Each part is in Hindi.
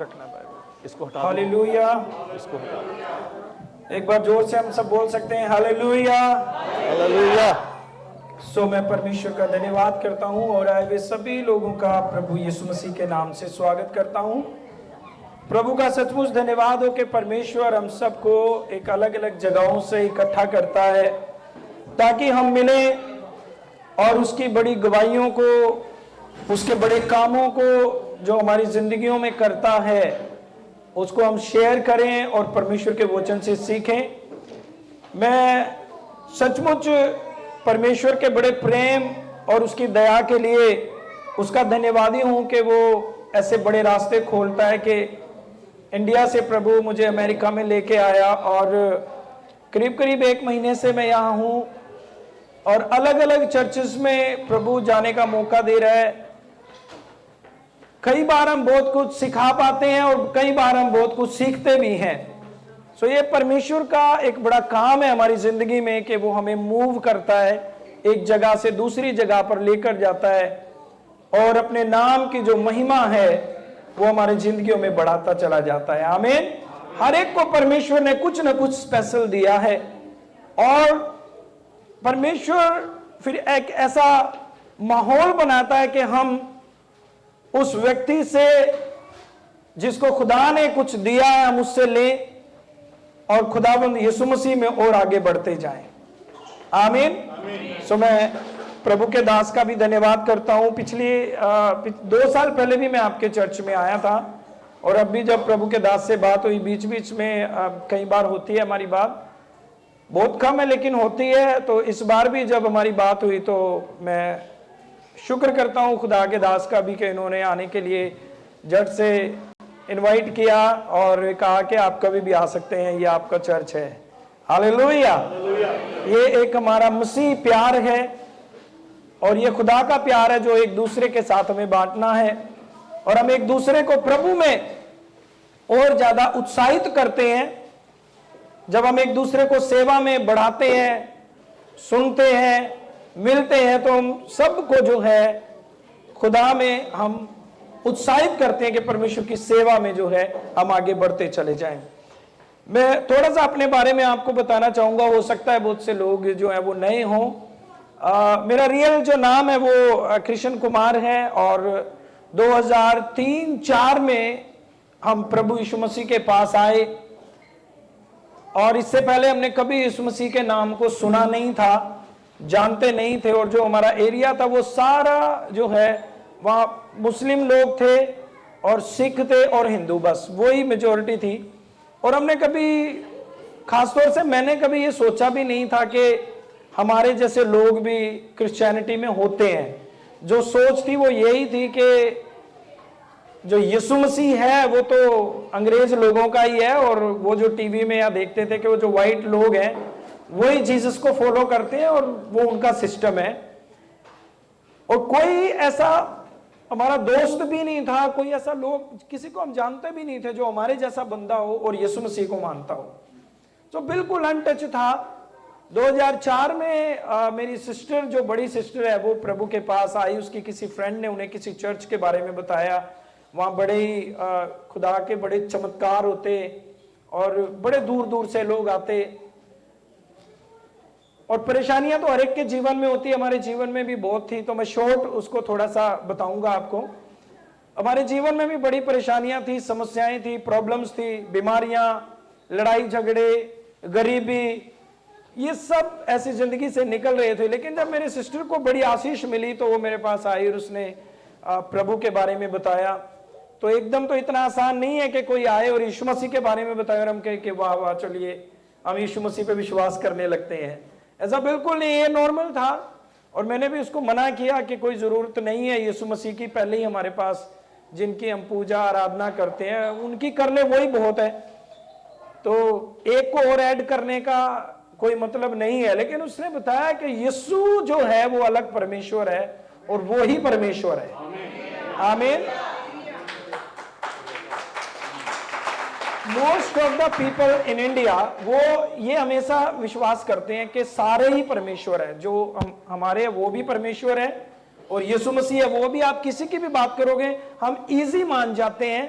रखना बाइबल, इसको हटा दो, हालेलुया। इसको हटा दो। एक बार जोर से हम सब बोल सकते हैं हालेलुया। हालेलुया। सो मैं परमेश्वर का धन्यवाद करता हूँ और आए हुए सभी लोगों का प्रभु यीशु मसीह के नाम से स्वागत करता हूँ। प्रभु का सचमुच धन्यवाद हो कि परमेश्वर हम सबको एक अलग अलग जगहों से इकट्ठा करता है ताकि हम मिले और उसकी बड़ी गवाहियों को, उसके बड़े कामों को जो हमारी जिंदगियों में करता है उसको हम शेयर करें और परमेश्वर के वचन से सीखें। मैं सचमुच परमेश्वर के बड़े प्रेम और उसकी दया के लिए उसका धन्यवादी हूं कि वो ऐसे बड़े रास्ते खोलता है कि इंडिया से प्रभु मुझे अमेरिका में लेके आया और करीब करीब 1 महीने से मैं यहाँ हूँ और अलग अलग चर्चेस में प्रभु जाने का मौका दे रहा है। कई बार हम बहुत कुछ सिखा पाते हैं और कई बार हम बहुत कुछ सीखते भी हैं। सो ये परमेश्वर का एक बड़ा काम है हमारी जिंदगी में कि वो हमें मूव करता है, एक जगह से दूसरी जगह पर लेकर जाता है और अपने नाम की जो महिमा है वो हमारी जिंदगियों में बढ़ाता चला जाता है। आमीन। हर एक को परमेश्वर ने कुछ ना कुछ स्पेशल दिया है और परमेश्वर फिर एक ऐसा माहौल बनाता है कि हम उस व्यक्ति से जिसको खुदा ने कुछ दिया है हम उससे लें और खुदावंद यीशु मसीह में और आगे बढ़ते जाएं। आमीन। सो मैं प्रभु के दास का भी धन्यवाद करता हूं। 2 साल पहले भी मैं आपके चर्च में आया था और अब भी जब प्रभु के दास से बात हुई, बीच बीच में कई बार होती है हमारी बात, बहुत कम है लेकिन होती है। तो इस बार भी जब हमारी बात हुई तो मैं शुक्र करता हूं खुदा के दास का भी कि इन्होंने आने के लिए जट से इनवाइट किया और कहा कि आप कभी भी आ सकते हैं, ये आपका चर्च है। हालेलुया। ये एक हमारा मसीह प्यार है और ये खुदा का प्यार है जो एक दूसरे के साथ हमें बांटना है और हम एक दूसरे को प्रभु में और ज्यादा उत्साहित करते हैं जब हम एक दूसरे को सेवा में बढ़ाते हैं, सुनते हैं, मिलते हैं तो हम सबको जो है खुदा में हम उत्साहित करते हैं कि परमेश्वर की सेवा में जो है हम आगे बढ़ते चले जाएं। मैं थोड़ा सा अपने बारे में आपको बताना चाहूंगा, हो सकता है बहुत से लोग जो है वो नए हों। मेरा रियल जो नाम है वो कृष्ण कुमार है और 2003-4 में हम प्रभु यीशु मसीह के पास आए और इससे पहले हमने कभी यीशु मसीह के नाम को सुना नहीं था, जानते नहीं थे और जो हमारा एरिया था वो सारा जो है वहाँ मुस्लिम लोग थे और सिख थे और हिंदू, बस वही मेजोरिटी थी। और हमने कभी, खासतौर से मैंने कभी ये सोचा भी नहीं था कि हमारे जैसे लोग भी क्रिश्चियनिटी में होते हैं। जो सोच थी वो यही थी कि जो यीशु मसीह है वो तो अंग्रेज लोगों का ही है और वो जो टीवी में या देखते थे कि वो जो वाइट लोग हैं वही जीसस को फॉलो करते हैं और वो उनका सिस्टम है। और कोई ऐसा हमारा दोस्त भी नहीं था, कोई ऐसा लोग, किसी को हम जानते भी नहीं थे जो हमारे जैसा बंदा हो और यीशु मसीह को मानता हो, जो बिल्कुल अनटच था। 2004 में मेरी सिस्टर, जो बड़ी सिस्टर है, वो प्रभु के पास आई। उसकी किसी फ्रेंड ने उन्हें किसी चर्च के बारे में बताया, वहाँ बड़े ही खुदा के बड़े चमत्कार होते और बड़े दूर दूर से लोग आते। और परेशानियां तो हर एक के जीवन में होती है, हमारे जीवन में भी बहुत थी, तो मैं शॉर्ट उसको थोड़ा सा बताऊंगा आपको। हमारे जीवन में भी बड़ी परेशानियां थी, समस्याएं थी, प्रॉब्लम्स थी, बीमारियां, लड़ाई झगड़े, गरीबी, ये सब ऐसी जिंदगी से निकल रहे थे। लेकिन जब मेरे सिस्टर को बड़ी आशीष मिली तो वो मेरे पास आई और उसने प्रभु के बारे में बताया। तो एकदम तो इतना आसान नहीं है कि कोई आए और यीशु मसीह के बारे में बताए और हम कहें कि वाह वाह चलिए हम यीशु मसीह पे विश्वास करने लगते हैं। ऐसा बिल्कुल नहीं, ये नॉर्मल था। और मैंने भी उसको मना किया कि कोई जरूरत नहीं है यीशु मसीह की, पहले ही हमारे पास जिनकी हम पूजा आराधना करते हैं उनकी कर ले, वही बहुत है। तो एक को और ऐड करने का कोई मतलब नहीं है। लेकिन उसने बताया कि यीशु जो है वो अलग परमेश्वर है और वो ही परमेश्वर है। आमीन। Most of the people in India वो ये हमेशा विश्वास करते हैं कि सारे ही परमेश्वर है, जो हमारे है वो भी परमेश्वर है और यीशु मसीह है वो भी। आप किसी की भी बात करोगे हम इजी मान जाते हैं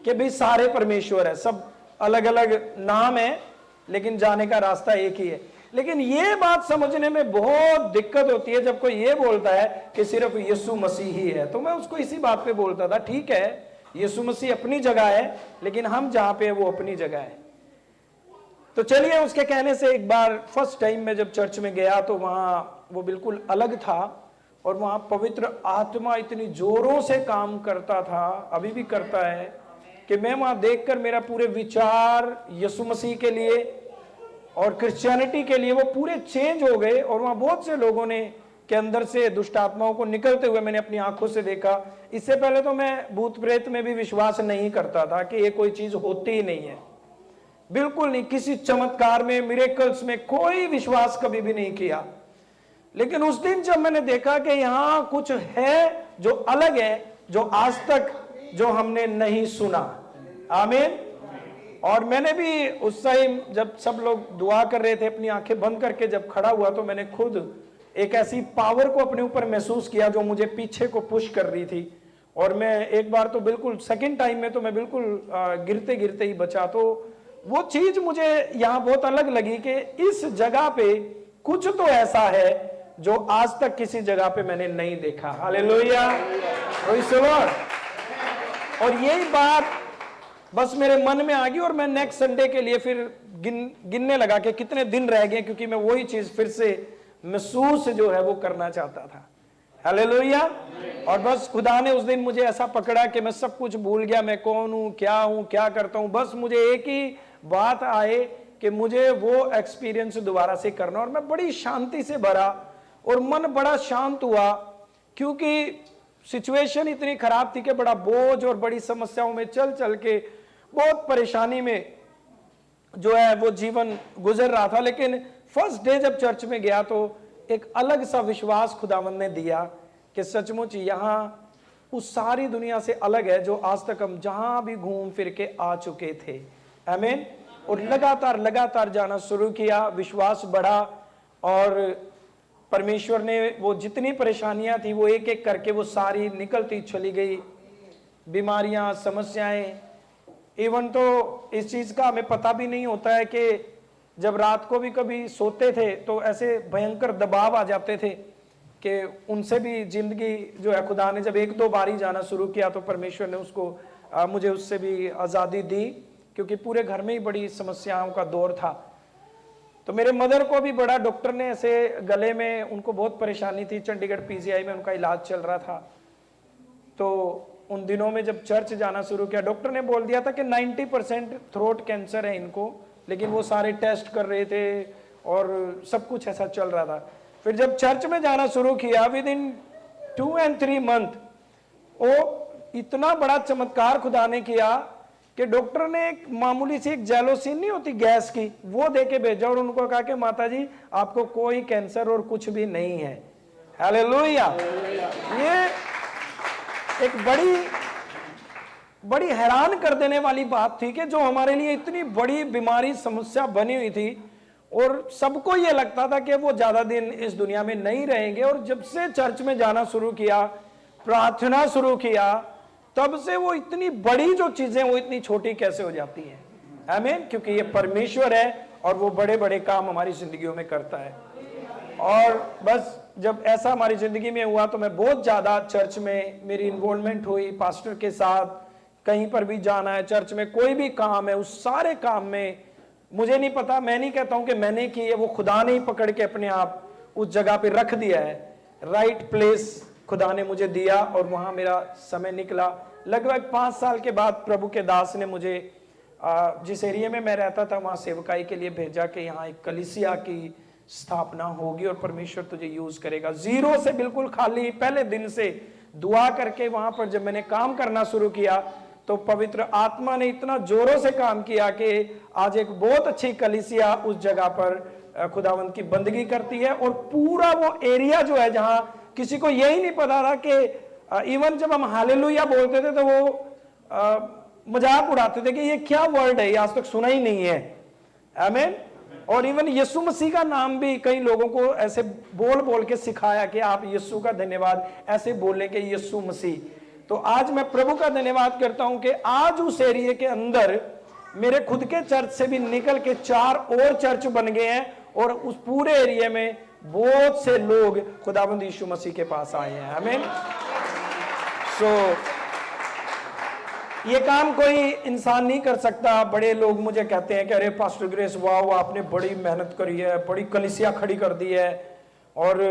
कि भी सारे परमेश्वर है, सब अलग अलग नाम है लेकिन जाने का रास्ता एक ही है। लेकिन ये बात समझने में बहुत दिक्कत होती है जब कोई ये बोलता है कि सिर्फ यीशु मसीह ही है। तो मैं उसको इसी बात पे बोलता था, ठीक है यीशु मसीह अपनी जगह है, लेकिन हम जहां पे है वो अपनी जगह है। तो चलिए, उसके कहने से एक बार फर्स्ट टाइम मैं जब चर्च में गया तो वहां वो बिल्कुल अलग था, और वहां पवित्र आत्मा इतनी जोरों से काम करता था, अभी भी करता है, कि मैं वहां देखकर मेरा पूरे विचार यीशु मसीह के लिए और क्रिश्चियनिटी के लिए वो पूरे चेंज हो गए। और वहां बहुत से लोगों ने के अंदर से दुष्ट आत्माओं को निकलते हुए मैंने अपनी आंखों से देखा। इससे पहले तो मैं भूत प्रेत में भी विश्वास नहीं करता था कि ये कोई चीज होती ही नहीं है, बिल्कुल नहीं, किसी चमत्कार में, मिरेकल्स में कोई विश्वास कभी भी नहीं किया। लेकिन उस दिन जब मैंने देखा कि यहाँ कुछ है जो अलग है, जो आज तक जो हमने नहीं सुना, आमीन। और मैंने भी उस टाइम जब सब लोग दुआ कर रहे थे, अपनी आंखें बंद करके जब खड़ा हुआ, तो मैंने खुद एक ऐसी पावर को अपने ऊपर महसूस किया जो मुझे पीछे को पुश कर रही थी। और मैं एक बार तो बिल्कुल सेकंड टाइम में तो मैं बिल्कुल गिरते गिरते ही बचा। तो वो चीज मुझे यहाँ बहुत अलग लगी कि इस जगह पे कुछ तो ऐसा है जो आज तक किसी जगह पे मैंने नहीं देखा। Hallelujah, praise the Lord. और यही बात बस मेरे मन में आ गई, और मैं नेक्स्ट संडे के लिए फिर गिनने लगा कि कितने दिन रह गए, क्योंकि मैं वही चीज फिर से महसूस जो है वो करना चाहता था। हालेलुया। और बस खुदा ने उस दिन मुझे ऐसा पकड़ा कि मैं सब कुछ भूल गया, मैं कौन हूं, क्या करता हूं। बस मुझे एक ही बात आए कि मुझे वो एक्सपीरियंस दोबारा से करना। और मैं बड़ी शांति से भरा और मन बड़ा शांत हुआ, क्योंकि सिचुएशन इतनी खराब थी कि बड़ा बोझ और बड़ी समस्याओं में चल चल के बहुत परेशानी में जो है वो जीवन गुजर रहा था। लेकिन फर्स्ट डे जब चर्च में गया तो एक अलग सा विश्वास खुदावंद ने दिया कि सचमुच यहाँ उस सारी दुनिया से अलग है जो आज तक हम जहां भी घूम फिर के आ चुके थे। आमीन। और लगातार जाना शुरू किया, विश्वास बढ़ा, और परमेश्वर ने वो जितनी परेशानियां थी वो एक एक करके वो सारी निकलती चली गई। बीमारियां, समस्याएं, इवन तो इस चीज का हमें पता भी नहीं होता है कि जब रात को भी कभी सोते थे तो ऐसे भयंकर दबाव आ जाते थे कि उनसे भी जिंदगी जो है, खुदा ने जब एक दो बारी जाना शुरू किया तो परमेश्वर ने उसको मुझे उससे भी आज़ादी दी, क्योंकि पूरे घर में ही बड़ी समस्याओं का दौर था। तो मेरे मदर को भी बड़ा, डॉक्टर ने ऐसे गले में, उनको बहुत परेशानी थी, चंडीगढ़ पीजीआई में उनका इलाज चल रहा था। तो उन दिनों में जब चर्च जाना शुरू किया, डॉक्टर ने बोल दिया था कि 90% थ्रोट कैंसर है इनको, लेकिन वो सारे टेस्ट कर रहे थे और सब कुछ ऐसा चल रहा था। फिर जब चर्च में जाना शुरू किया, विद इन 2 and 3 month वो इतना बड़ा चमत्कार खुदा ने किया कि डॉक्टर ने एक मामूली सी एक जेलोसिन नहीं होती गैस की, वो देके भेजा और उनको कहा कि माता जी आपको कोई कैंसर और कुछ भी नहीं है। हालेलुया। ये एक बड़ी हैरान कर देने वाली बात थी कि जो हमारे लिए इतनी बड़ी बीमारी, समस्या बनी हुई थी, और सबको ये लगता था कि वो ज्यादा दिन इस दुनिया में नहीं रहेंगे। और जब से चर्च में जाना शुरू किया, प्रार्थना शुरू किया, तब से वो इतनी बड़ी जो चीजें वो इतनी छोटी कैसे हो जाती हैं। आमीन। क्योंकि ये परमेश्वर है और वो बड़े बड़े काम हमारी जिंदगियों में करता है। और बस जब ऐसा हमारी जिंदगी में हुआ तो मैं बहुत ज्यादा चर्च में मेरी इन्वॉल्वमेंट हुई, पास्टर के साथ कहीं पर भी जाना है, चर्च में कोई भी काम है, उस सारे काम में मुझे नहीं पता, मैं नहीं कहता हूं कि मैंने की है, वो खुदा ने ही पकड़ के अपने आप उस जगह पे रख दिया है। राइट प्लेस खुदा ने मुझे दिया और वहां मेरा समय निकला। लगभग 5 साल के बाद प्रभु के दास ने मुझे जिस एरिया में मैं रहता था वहां सेवकाई के लिए भेजा कि यहाँ एक कलीसिया की स्थापना होगी और परमेश्वर तुझे यूज करेगा। जीरो से, बिल्कुल खाली, पहले दिन से दुआ करके वहां पर जब मैंने काम करना शुरू किया तो पवित्र आत्मा ने इतना जोरों से काम किया कि आज एक बहुत अच्छी कलीसिया उस जगह पर खुदावंत की बंदगी करती है। और पूरा वो एरिया जो है जहां किसी को यही नहीं पता था कि इवन जब हम हालेलुया बोलते थे तो वो मजाक उड़ाते थे कि ये क्या वर्ड है, ये आज तक सुना ही नहीं है। आमीन। और इवन यीशु मसीह का नाम भी कई लोगों को ऐसे बोल बोल के सिखाया कि आप यीशु का धन्यवाद ऐसे बोले कि यीशु मसीह। तो आज मैं प्रभु का धन्यवाद करता हूं कि आज उस एरिया के अंदर मेरे खुद के चर्च से भी निकल के 4 और चर्च बन गए हैं और उस पूरे एरिया में बहुत से लोग खुदावंद यीशु मसीह के पास आए हैं। आमीन। ये काम कोई इंसान नहीं कर सकता। बड़े लोग मुझे कहते हैं कि अरे पास्टर ग्रेस वाह आपने बड़ी मेहनत करी है, बड़ी कलीसिया खड़ी कर दी है और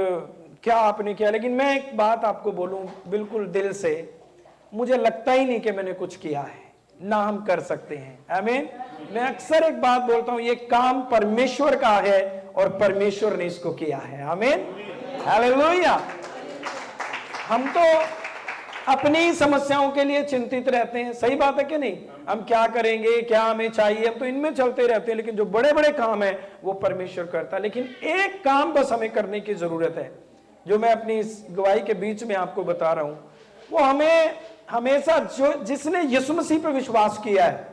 क्या आपने किया। लेकिन मैं एक बात आपको बोलूं बिल्कुल दिल से, मुझे लगता ही नहीं कि मैंने कुछ किया है, ना हम कर सकते हैं। आमीन। मैं अक्सर एक बात बोलता हूं, ये काम परमेश्वर का है और परमेश्वर ने इसको किया है। आमीन। हालेलुया। हम तो अपनी समस्याओं के लिए चिंतित रहते हैं, सही बात है कि नहीं। हम क्या करेंगे, क्या हमें चाहिए, हम तो इनमें चलते रहते हैं। लेकिन जो बड़े बड़े काम है वो परमेश्वर करता है। लेकिन एक काम बस हमें करने की जरूरत है, जो मैं अपनी इस गवाही के बीच में आपको बता रहा हूं। वो हमें हमेशा, जो जिसने यीशु मसीह पर विश्वास किया है,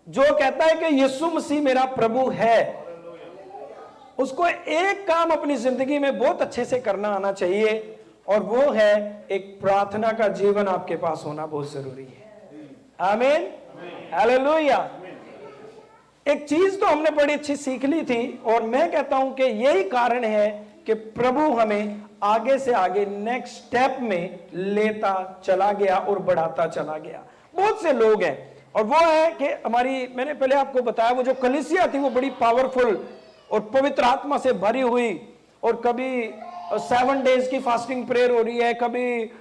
जो कहता है कि यीशु मसीह मेरा प्रभु है, उसको एक काम अपनी जिंदगी में बहुत अच्छे से करना आना चाहिए और वो है एक प्रार्थना का जीवन आपके पास होना बहुत जरूरी है। आमीन। हालेलुया। एक चीज तो हमने बड़ी अच्छी सीख ली थी और मैं कहता हूं कि यही कारण है कि प्रभु हमें आगे से आगे नेक्स्ट स्टेप में लेता चला गया और बढ़ाता चला गया। बहुत से लोग हैं और वो है कि हमारी, मैंने पहले आपको बताया, वो जो कलीसिया थी वो बड़ी पावरफुल और पवित्र आत्मा से भरी हुई, और कभी 7 डेज की फास्टिंग प्रेयर हो रही है, कभी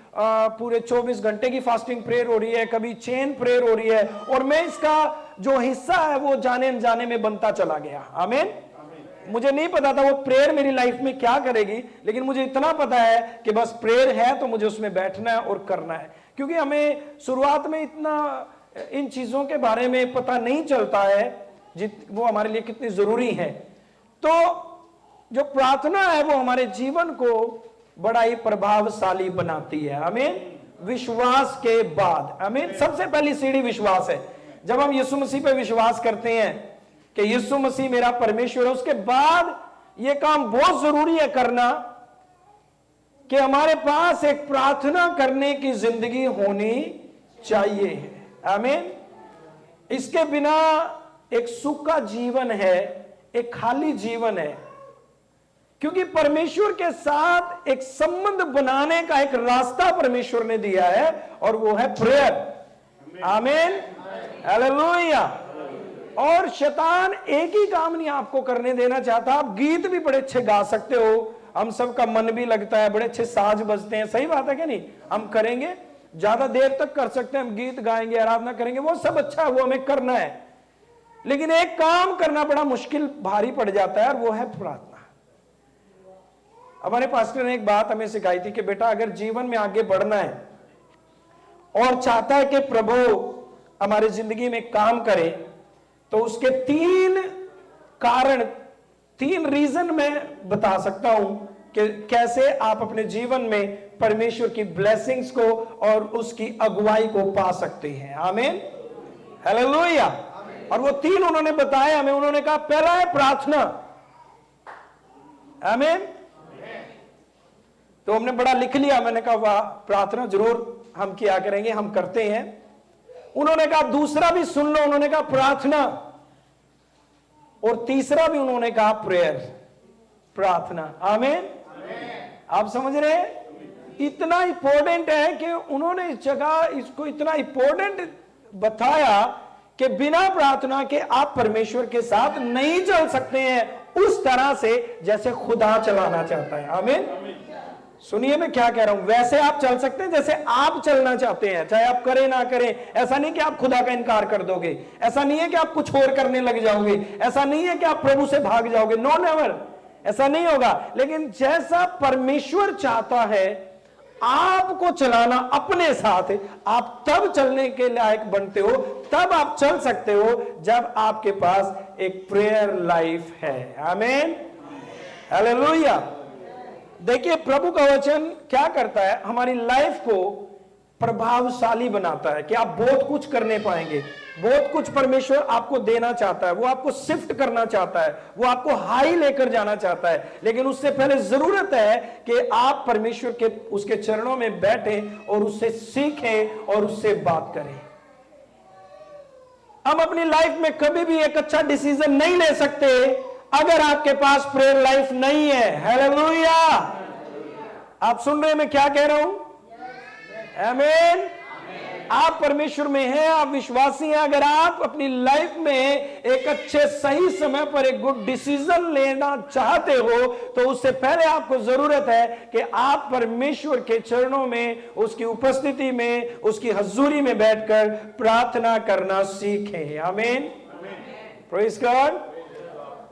पूरे 24 घंटे की फास्टिंग प्रेयर हो रही है, कभी चेन प्रेयर हो रही है, और मैं इसका जो हिस्सा है वो जाने अनजाने में बनता चला गया। आमीन। मुझे नहीं पता था वो प्रेयर मेरी लाइफ में क्या करेगी, लेकिन मुझे इतना पता है कि बस प्रेयर है तो मुझे उसमें बैठना है और करना है। क्योंकि हमें शुरुआत में इतना इन चीजों के बारे में पता नहीं चलता है वो हमारे लिए कितनी जरूरी है। तो जो प्रार्थना है वो हमारे जीवन को बड़ा ही प्रभावशाली बनाती है। आमीन। विश्वास के बाद, आमीन, सबसे पहली सीढ़ी विश्वास है। जब हम यीशु मसीह पे विश्वास करते हैं कि यीशु मसीह मेरा परमेश्वर है, उसके बाद यह काम बहुत जरूरी है करना कि हमारे पास एक प्रार्थना करने की जिंदगी होनी चाहिए। आमीन। इसके बिना एक सूखा जीवन है, एक खाली जीवन है। क्योंकि परमेश्वर के साथ एक संबंध बनाने का एक रास्ता परमेश्वर ने दिया है और वो है प्रेयर। आमीन। हालेलुया। और शैतान एक ही काम नहीं आपको करने देना चाहता। आप गीत भी बड़े अच्छे गा सकते हो, हम सबका मन भी लगता है, बड़े अच्छे साज बजते हैं, सही बात है कि नहीं। हम करेंगे, ज्यादा देर तक कर सकते हैं, हम गीत गाएंगे, आराधना करेंगे, वो सब अच्छा है, वो हमें करना है। लेकिन एक काम करना बड़ा मुश्किल, भारी पड़ जाता है, और वो है प्रार्थना। हमारे पास्टर ने एक बात हमें सिखाई थी कि बेटा अगर जीवन में आगे बढ़ना है और चाहता है कि प्रभु हमारी जिंदगी में काम करे, तो उसके 3 कारण, 3 रीजन मैं बता सकता हूं कि कैसे आप अपने जीवन में परमेश्वर की ब्लेसिंग्स को और उसकी अगुवाई को पा सकते हैं। आमीन। हालेलुया। और वो 3 उन्होंने बताया हमें। उन्होंने कहा पहला है प्रार्थना। आमीन। तो हमने बड़ा लिख लिया, मैंने कहा वाह, प्रार्थना जरूर हम किया करेंगे, हम करते हैं। उन्होंने कहा दूसरा भी सुन लो, उन्होंने कहा प्रार्थना, और तीसरा भी उन्होंने कहा प्रेयर, प्रार्थना। आमीन। आप समझ रहे हैं, इतना इंपॉर्टेंट है कि उन्होंने इस जगह इसको इतना इंपॉर्टेंट बताया कि बिना प्रार्थना के आप परमेश्वर के साथ नहीं चल सकते हैं उस तरह से जैसे खुदा चलाना चाहता है। आमीन। सुनिए मैं क्या कह रहा हूं, वैसे आप चल सकते हैं जैसे आप चलना चाहते हैं, चाहे आप करें ना करें। ऐसा नहीं कि आप खुदा का इनकार कर दोगे, ऐसा नहीं है कि आप कुछ और करने लग जाओगे, ऐसा नहीं है कि आप प्रभु से भाग जाओगे, नो नेवर, ऐसा नहीं होगा। लेकिन जैसा परमेश्वर चाहता है आपको चलाना अपने साथ, आप तब चलने के लायक बनते हो, तब आप चल सकते हो जब आपके पास एक प्रेयर लाइफ है। आमीन। हालेलुया। देखिए प्रभु का वचन क्या करता है, हमारी लाइफ को प्रभावशाली बनाता है कि आप बहुत कुछ करने पाएंगे। बहुत कुछ परमेश्वर आपको देना चाहता है, वो आपको शिफ्ट करना चाहता है, वो आपको हाई लेकर जाना चाहता है, लेकिन उससे पहले जरूरत है कि आप परमेश्वर के उसके चरणों में बैठे और उससे सीखें और उससे बात करें। हम अपनी लाइफ में कभी भी एक अच्छा डिसीजन नहीं ले सकते अगर आपके पास प्रेयर लाइफ नहीं है। हालेलुया! आप सुन रहे हैं मैं क्या कह रहा हूं? आमीन। आप परमेश्वर में हैं, आप विश्वासी हैं। अगर आप अपनी लाइफ में एक अच्छे सही समय पर एक गुड डिसीजन लेना चाहते हो तो उससे पहले आपको जरूरत है कि आप परमेश्वर के चरणों में, उसकी उपस्थिति में, उसकी हजूरी में बैठकर प्रार्थना करना सीखें। आमीन, प्रेज़ गॉड।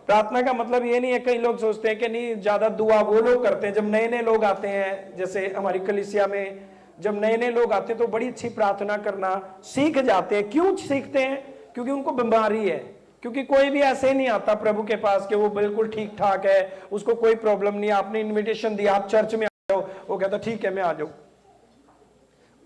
प्रार्थना का मतलब ये नहीं है, कई लोग सोचते हैं कि नहीं ज्यादा दुआ वो लोग करते हैं जब नए नए लोग आते हैं। जैसे हमारी कलीसिया में जब नए नए लोग आते हैं तो बड़ी अच्छी प्रार्थना करना सीख जाते हैं। क्यों सीखते हैं? क्योंकि उनको बीमारी है। क्योंकि कोई भी ऐसे नहीं आता प्रभु के पास कि वो बिल्कुल ठीक ठाक है, उसको कोई प्रॉब्लम नहीं। आपने इनविटेशन दिया, आप चर्च में आ जाओ, वो कहता ठीक है मैं आ जाऊं।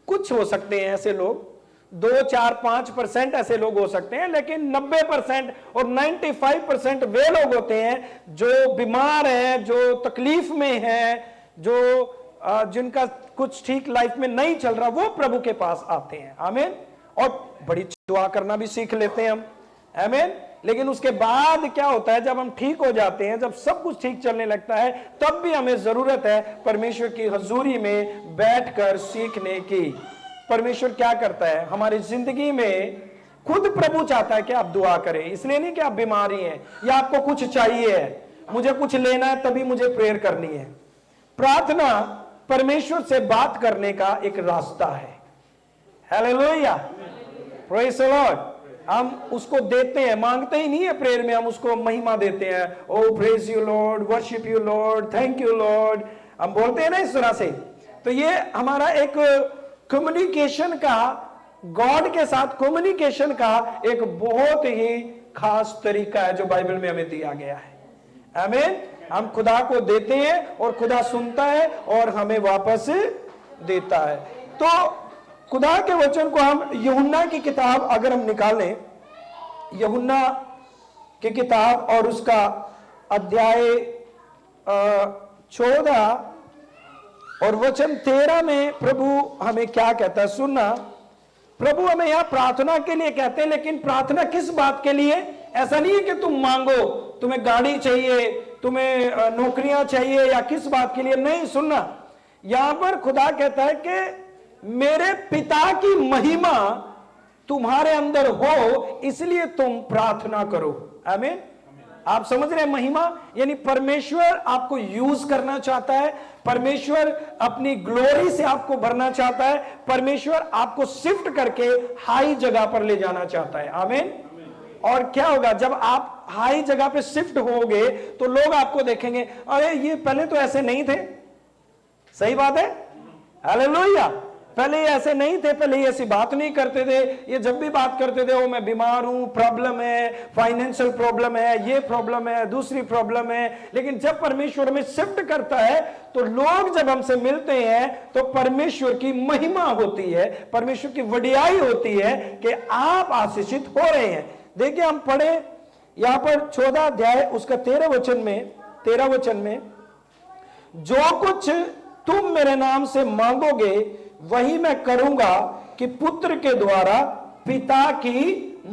कुछ हो सकते हैं ऐसे लोग, 2, 4, 5% ऐसे लोग हो सकते हैं, लेकिन 90% और 95% वे लोग होते हैं जो बीमार हैं, जो तकलीफ में हैं, जो जिनका कुछ ठीक लाइफ में नहीं चल रहा, वो प्रभु के पास आते हैं। आमीन। और बड़ी दुआ करना भी सीख लेते हैं हम। आमीन। लेकिन उसके बाद क्या होता है, जब हम ठीक हो जाते हैं, जब सब कुछ ठीक चलने लगता है, तब भी हमें जरूरत है परमेश्वर की हजूरी में बैठकर सीखने की। परमेश्वर क्या करता है हमारी जिंदगी में? खुद प्रभु चाहता है कि आप दुआ करें। इसलिए नहीं कि आप बीमारी हैं या आपको कुछ चाहिए है, मुझे कुछ लेना है तभी मुझे प्रेयर करनी है। प्रार्थना परमेश्वर से बात करने का एक रास्ता है। Hallelujah, praise the Lord. हम उसको देते हैं, मांगते ही नहीं है प्रेयर में, हम उसको महिमा देते हैं। O praise you Lord, worship you Lord, thank you Lord, हम बोलते हैं ना इस तरह से। तो ये हमारा एक कम्युनिकेशन का, गॉड के साथ कम्युनिकेशन का एक बहुत ही खास तरीका है जो बाइबल में हमें दिया गया है। आमीन। हम खुदा को देते हैं और खुदा सुनता है और हमें वापस देता है। तो खुदा के वचन को हम यूहन्ना की किताब अगर हम निकालें, यूहन्ना की किताब और उसका अध्याय 14 और वचन 13 में प्रभु हमें क्या कहता है सुनना। प्रभु हमें यहां प्रार्थना के लिए कहते हैं, लेकिन प्रार्थना किस बात के लिए? ऐसा नहीं है कि तुम मांगो, तुम्हें गाड़ी चाहिए, तुम्हें नौकरियां चाहिए या किस बात के लिए। नहीं, सुनना, यहां पर खुदा कहता है कि मेरे पिता की महिमा तुम्हारे अंदर हो, इसलिए तुम प्रार्थना करो। आमीन। आप समझ रहे हैं? महिमा यानी परमेश्वर आपको यूज करना चाहता है, परमेश्वर अपनी ग्लोरी से आपको भरना चाहता है, परमेश्वर आपको शिफ्ट करके हाई जगह पर ले जाना चाहता है। आमीन। और क्या होगा जब आप हाई जगह पे शिफ्ट होगे तो लोग आपको देखेंगे, अरे ये पहले तो ऐसे नहीं थे। सही बात है, हालेलुया। पहले ये ऐसे नहीं थे, पहले ये ऐसी बात नहीं करते थे। ये जब भी बात करते थे, ओ मैं बीमार हूं, प्रॉब्लम है, फाइनेंशियल प्रॉब्लम है, ये प्रॉब्लम है, दूसरी प्रॉब्लम है। लेकिन जब परमेश्वर हमें शिफ्ट करता है तो लोग जब हमसे मिलते हैं तो परमेश्वर की महिमा होती है, परमेश्वर की वडियाई होती है कि आप आशीषित हो रहे हैं। देखिए हम पढ़े यहां पर 14 अध्याय उसका 13 वचन में, जो कुछ तुम मेरे नाम से मांगोगे वही मैं करूंगा कि पुत्र के द्वारा पिता की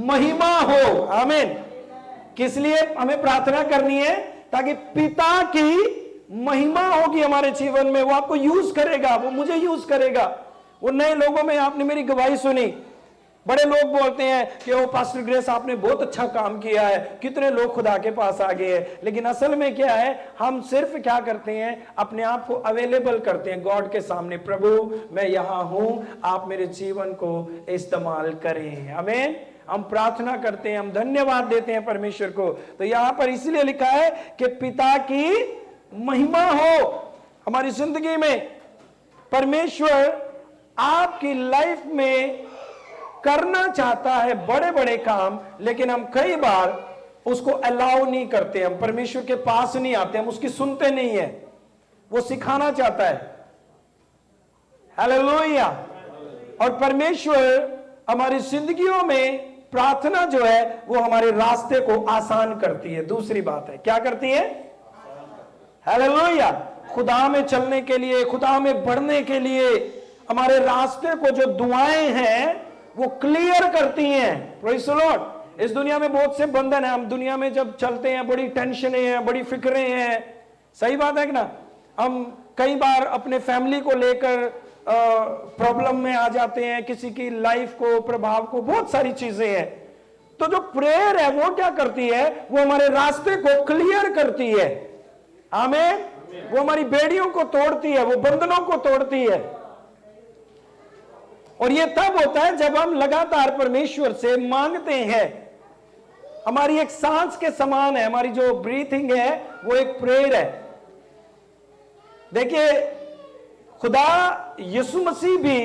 महिमा हो। आमीन। किस लिए हमें प्रार्थना करनी है? ताकि पिता की महिमा होगी हमारे जीवन में। वो आपको यूज करेगा, वो मुझे यूज करेगा। वो नए लोगों में आपने मेरी गवाही सुनी, बड़े लोग बोलते हैं कि ओ पास्टर ग्रेस आपने बहुत अच्छा काम किया है, कितने लोग खुदा के पास आ गए हैं। लेकिन असल में क्या है, हम सिर्फ क्या करते हैं, अपने आप को अवेलेबल करते हैं गॉड के सामने। प्रभु मैं यहां हूं, आप मेरे जीवन को इस्तेमाल करें। आमीन। हम प्रार्थना करते हैं, हम धन्यवाद देते हैं परमेश्वर को। तो यहां पर इसलिए लिखा है कि पिता की महिमा हो हमारी जिंदगी में। परमेश्वर आपकी लाइफ में करना चाहता है बड़े बड़े काम, लेकिन हम कई बार उसको अलाउ नहीं करते। हम परमेश्वर के पास नहीं आते, हम उसकी सुनते नहीं है। वो सिखाना चाहता है। हालेलुया। और परमेश्वर हमारी जिंदगियों में प्रार्थना जो है वो हमारे रास्ते को आसान करती है। दूसरी बात है, क्या करती है? हालेलुया। खुदा में चलने के लिए, खुदा में बढ़ने के लिए हमारे रास्ते को जो दुआएं हैं वो क्लियर करती हैं। Praise the Lord. इस दुनिया में बहुत से बंधन है। हम दुनिया में जब चलते हैं बड़ी टेंशनें हैं, बड़ी फिक्रें हैं। सही बात है कि ना? हम कई बार अपने फैमिली को लेकर प्रॉब्लम में आ जाते हैं, किसी की लाइफ को, प्रभाव को, बहुत सारी चीजें हैं। तो जो प्रेयर है वो क्या करती है? वो हमारे रास्ते को क्लियर करती है। आमीन। वो हमारी बेड़ियों को तोड़ती है, वो बंधनों को तोड़ती है। और ये तब होता है जब हम लगातार परमेश्वर से मांगते हैं। हमारी एक सांस के समान है, हमारी जो ब्रीथिंग है वो एक प्रेयर है। देखिए, खुदा यीशु मसीह भी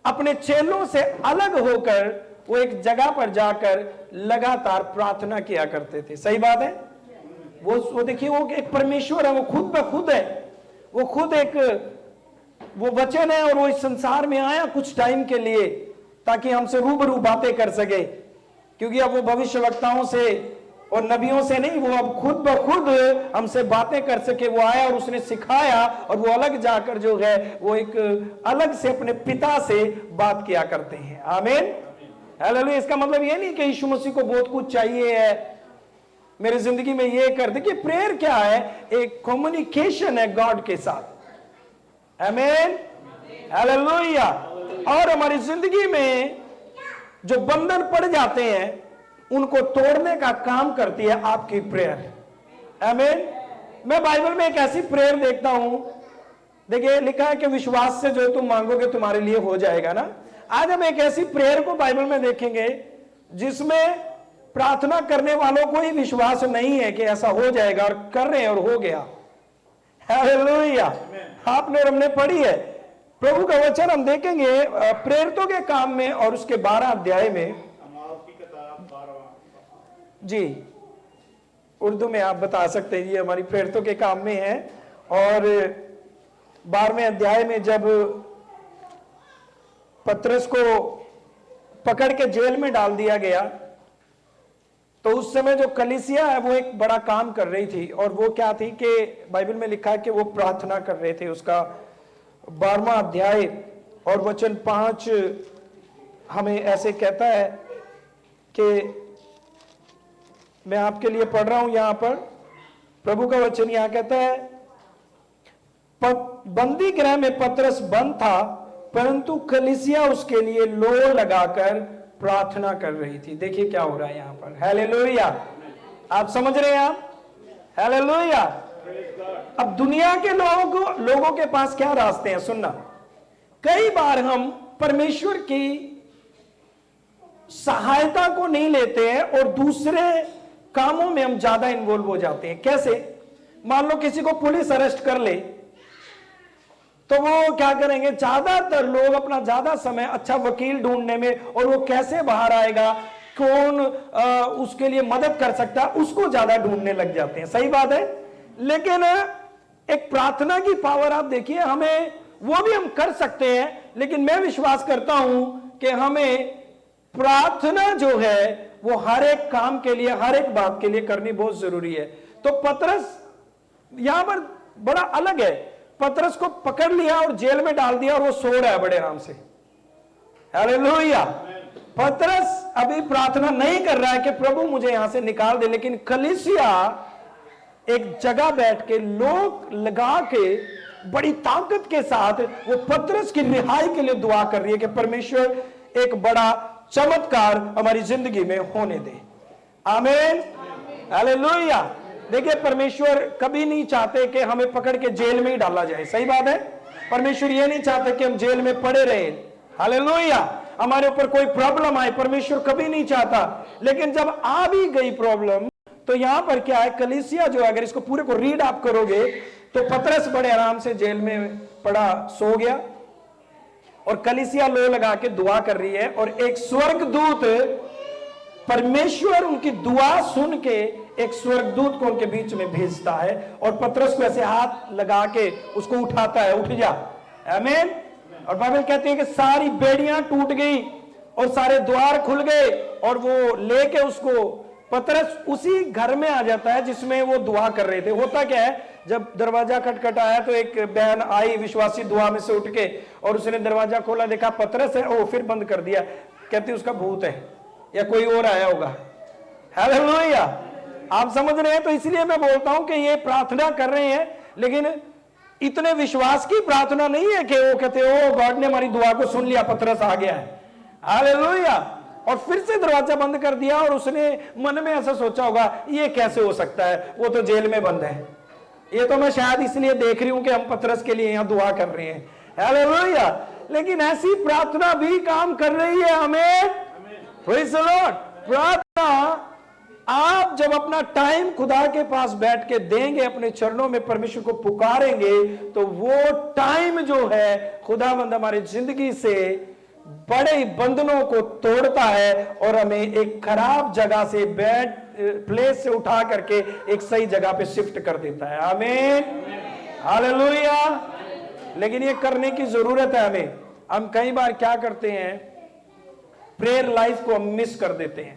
अपने चेलों से अलग होकर वो एक जगह पर जाकर लगातार प्रार्थना किया करते थे। सही बात है? वो देखिए, वो एक परमेश्वर है, वो खुद ब खुद है, वो खुद एक वो वचन है, और वो इस संसार में आया कुछ टाइम के लिए ताकि हमसे रूबरू बातें कर सके। क्योंकि अब वो भविष्यवक्ताओं से और नबियों से नहीं, वो अब खुद ब खुद हमसे बातें कर सके। वो आया और उसने सिखाया, और वो अलग जाकर जो है वो एक अलग से अपने पिता से बात किया करते हैं। आमीन। हालेलुया। इसका मतलब ये नहीं कि यीशु मसीह को बहुत कुछ चाहिए है, मेरी जिंदगी में ये कर। देखिए, प्रेयर क्या है? एक कम्युनिकेशन है गॉड के साथ। आमीन। हालेलुया। और हमारी जिंदगी में जो बंधन पड़ जाते हैं उनको तोड़ने का काम करती है आपकी प्रेयर। आमीन। मैं बाइबल में एक ऐसी प्रेयर देखता हूं, देखिए लिखा है कि विश्वास से जो तुम मांगोगे तुम्हारे लिए हो जाएगा ना। आज हम एक ऐसी प्रेयर को बाइबल में देखेंगे जिसमें प्रार्थना करने वालों को ही विश्वास नहीं है कि ऐसा हो जाएगा, और कर रहे हैं और हो गया। हालेलुया। आपने और हमने पढ़ी है प्रभु का वचन। हम देखेंगे प्रेरितों के काम में और उसके 12 अध्याय में। जी, उर्दू में आप बता सकते हैं, ये हमारी प्रेरितों के काम में है। और 12वें अध्याय में जब पतरस को पकड़ के जेल में डाल दिया गया, तो उस समय जो कलीसिया है वो एक बड़ा काम कर रही थी। और वो क्या थी कि बाइबल में लिखा है कि वो प्रार्थना कर रहे थे। उसका 12वां अध्याय और वचन 5 हमें ऐसे कहता है कि मैं आपके लिए पढ़ रहा हूं। यहां पर प्रभु का वचन यहां कहता है, बंदी गृह में पतरस बंद था, परंतु कलीसिया उसके लिए लो लगाकर प्रार्थना कर रही थी। देखिए क्या हो रहा है यहां पर। हालेलुया। आप समझ रहे हैं? आप हालेलुया। अब दुनिया के लोगों के पास क्या रास्ते हैं? सुनना, कई बार हम परमेश्वर की सहायता को नहीं लेते हैं और दूसरे कामों में हम ज्यादा इन्वॉल्व हो जाते हैं। कैसे? मान लो किसी को पुलिस अरेस्ट कर ले, तो वो क्या करेंगे? ज्यादातर लोग अपना ज्यादा समय अच्छा वकील ढूंढने में, और वो कैसे बाहर आएगा, कौन उसके लिए मदद कर सकता है, उसको ज्यादा ढूंढने लग जाते हैं। सही बात है। लेकिन एक प्रार्थना की पावर आप देखिए, हमें वो भी हम कर सकते हैं, लेकिन मैं विश्वास करता हूं कि हमें प्रार्थना जो है वो हर एक काम के लिए, हर एक बात के लिए करनी बहुत जरूरी है। तो पतरस यहां पर बड़ा अलग है। पतरस को पकड़ लिया और जेल में डाल दिया, और वो सो रहा है बड़े आराम से। हालेलुया। पतरस अभी प्रार्थना नहीं कर रहा है कि प्रभु मुझे यहां से निकाल दे, लेकिन कलीसिया एक जगह बैठ के लोग लगा के बड़ी ताकत के साथ वो पतरस की रिहाई के लिए दुआ कर रही है कि परमेश्वर एक बड़ा चमत्कार हमारी जिंदगी में होने दे। आमीन। हालेलुया। देखिए, परमेश्वर कभी नहीं चाहते कि हमें पकड़ के जेल में ही डाला जाए। सही बात है। परमेश्वर ये नहीं चाहते कि हम जेल में पड़े रहें। हालेलुया। हमारे ऊपर कोई प्रॉब्लम आए, परमेश्वर कभी नहीं चाहता। लेकिन जब आ भी गई प्रॉब्लम, तो यहां पर क्या है, कलीसिया जो है, अगर इसको पूरे को रीड आप करोगे तो पतरस बड़े आराम से जेल में पड़ा, सो गया, और कलीसिया लो लगा के दुआ कर रही है। और एक स्वर्गदूत, परमेश्वर उनकी दुआ सुन के एक स्वर्गदूत को उनके बीच में भेजता है, और पतरस को ऐसे हाथ लगा के उसको उठाता है, उठ जा। आमीन। और बाइबल कहती है कि सारी बेड़ियां टूट गई और सारे द्वार खुल गए, और वो लेके उसको पतरस उसी घर में आ जाता है जिसमें वो दुआ कर रहे थे। होता क्या है, जब दरवाजा खटखटाया तो एक बहन आई विश्वासी दुआ में से उठ के, और उसने दरवाजा खोला, देखा पतरस है, ओ फिर बंद कर दिया। कहती उसका भूत है या कोई और आया होगा। हालेलुया, आप समझ रहे हैं? तो इसलिए मैं बोलता हूं कि ये प्रार्थना कर रहे हैं, लेकिन इतने विश्वास की प्रार्थना नहीं है कि वो कहते ओ गॉड ने हमारी दुआ को सुन लिया, पतरस आ गया है। हालेलुया, और फिर से दरवाजा बंद कर दिया, और उसने मन में ऐसा सोचा होगा ये कैसे हो सकता है, वो तो जेल में बंद है, ये तो मैं शायद इसलिए देख रही हूं कि हम पतरस के लिए यहां दुआ कर रहे हैं। हालेलुया, लेकिन ऐसी प्रार्थना भी काम कर रही है। हमें प्रेज़ द लॉर्ड। प्रार्थना आप जब अपना टाइम खुदा के पास बैठ के देंगे, अपने चरणों में परमेश्वर को पुकारेंगे, तो वो टाइम जो है खुदावंद हमारी जिंदगी से बड़े बंधनों को तोड़ता है और हमें एक खराब जगह से, बैड प्लेस से उठा करके एक सही जगह पे शिफ्ट कर देता है। आमीन, हालेलुया। लेकिन ये करने की जरूरत है हमें। हम कई बार क्या करते हैं, प्रेयर लाइफ को हम मिस कर देते हैं।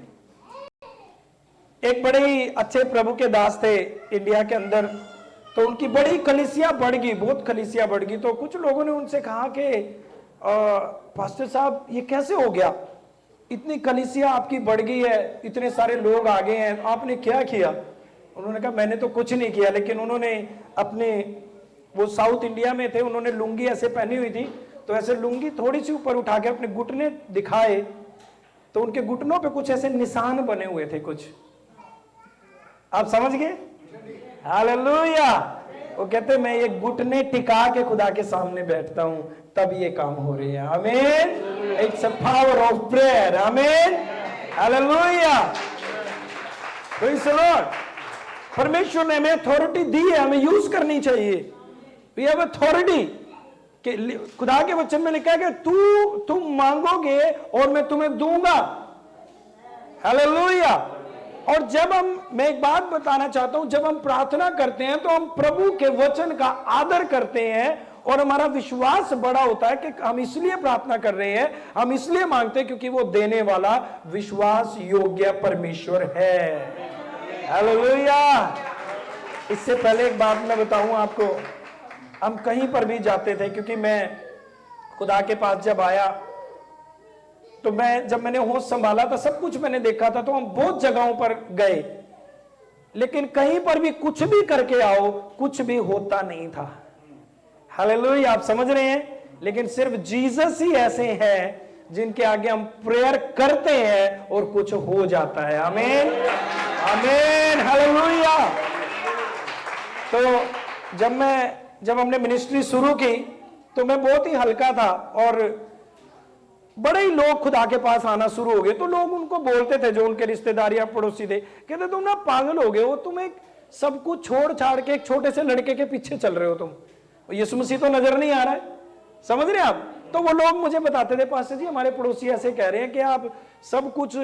एक बड़े ही अच्छे प्रभु के दास थे इंडिया के अंदर, तो उनकी बड़ी कलीसिया बढ़ गई, बहुत कलीसिया बढ़ गई। तो कुछ लोगों ने उनसे कहा कि पास्टर साहब ये कैसे हो गया, इतनी कलीसिया आपकी बढ़ गई है, इतने सारे लोग आ गए हैं, आपने क्या किया? उन्होंने कहा मैंने तो कुछ नहीं किया, लेकिन उन्होंने अपने, वो साउथ इंडिया में थे, उन्होंने लुंगी ऐसे पहनी हुई थी, तो ऐसे लुंगी थोड़ी सी ऊपर उठा के अपने घुटने दिखाए, तो उनके घुटनों पे कुछ ऐसे निशान बने हुए थे कुछ। आप समझ गए? हालेलुया। वो कहते मैं ये घुटने टिका के खुदा के सामने बैठता हूं, तब ये काम हो रही है। आमीन, it's a power of prayer. आमीन, हालेलुया, प्रेज़ द लॉर्ड। परमेश्वर ने हमें अथॉरिटी दी है, हमें यूज करनी चाहिए। We have authority. खुदा के वचन में लिखा है कि तुम मांगोगे और मैं तुम्हें दूंगा। हालेलुया। और जब मैं एक बात बताना चाहता हूं, जब हम प्रार्थना करते हैं तो हम प्रभु के वचन का आदर करते हैं, और हमारा विश्वास बड़ा होता है कि हम इसलिए प्रार्थना कर रहे हैं, हम इसलिए मांगते हैं क्योंकि वो देने वाला विश्वास योग्य परमेश्वर है। हालेलुया। इससे पहले एक बात मैं बताऊं आपको, हम कहीं पर भी जाते थे, क्योंकि मैं खुदा के पास जब आया तो जब मैंने होश संभाला था, सब कुछ मैंने देखा था, तो हम बहुत जगहों पर गए, लेकिन कहीं पर भी कुछ भी करके आओ, कुछ भी होता नहीं था। हालेलुया, आप समझ रहे हैं? लेकिन सिर्फ जीसस ही ऐसे हैं जिनके आगे हम प्रेयर करते हैं और कुछ हो जाता है। आमीन, आमीन, हालेलुया। तो जब हमने मिनिस्ट्री शुरू की तो मैं बहुत ही हल्का था, और बड़े ही लोग खुदा के पास आना शुरू हो गए। तो लोग उनको बोलते थे, जो उनके रिश्तेदार या पड़ोसी थे, कहते तुम ना पागल हो गए हो, तुम एक सब कुछ छोड़ छाड़ के एक छोटे से लड़के के पीछे चल रहे हो, तुम यीशु मसीह तो नजर नहीं आ रहा है। समझ रहे हैं आप? तो वो लोग मुझे बताते थे, पास्टर जी हमारे पड़ोसी ऐसे कह रहे हैं कि आप सब कुछ,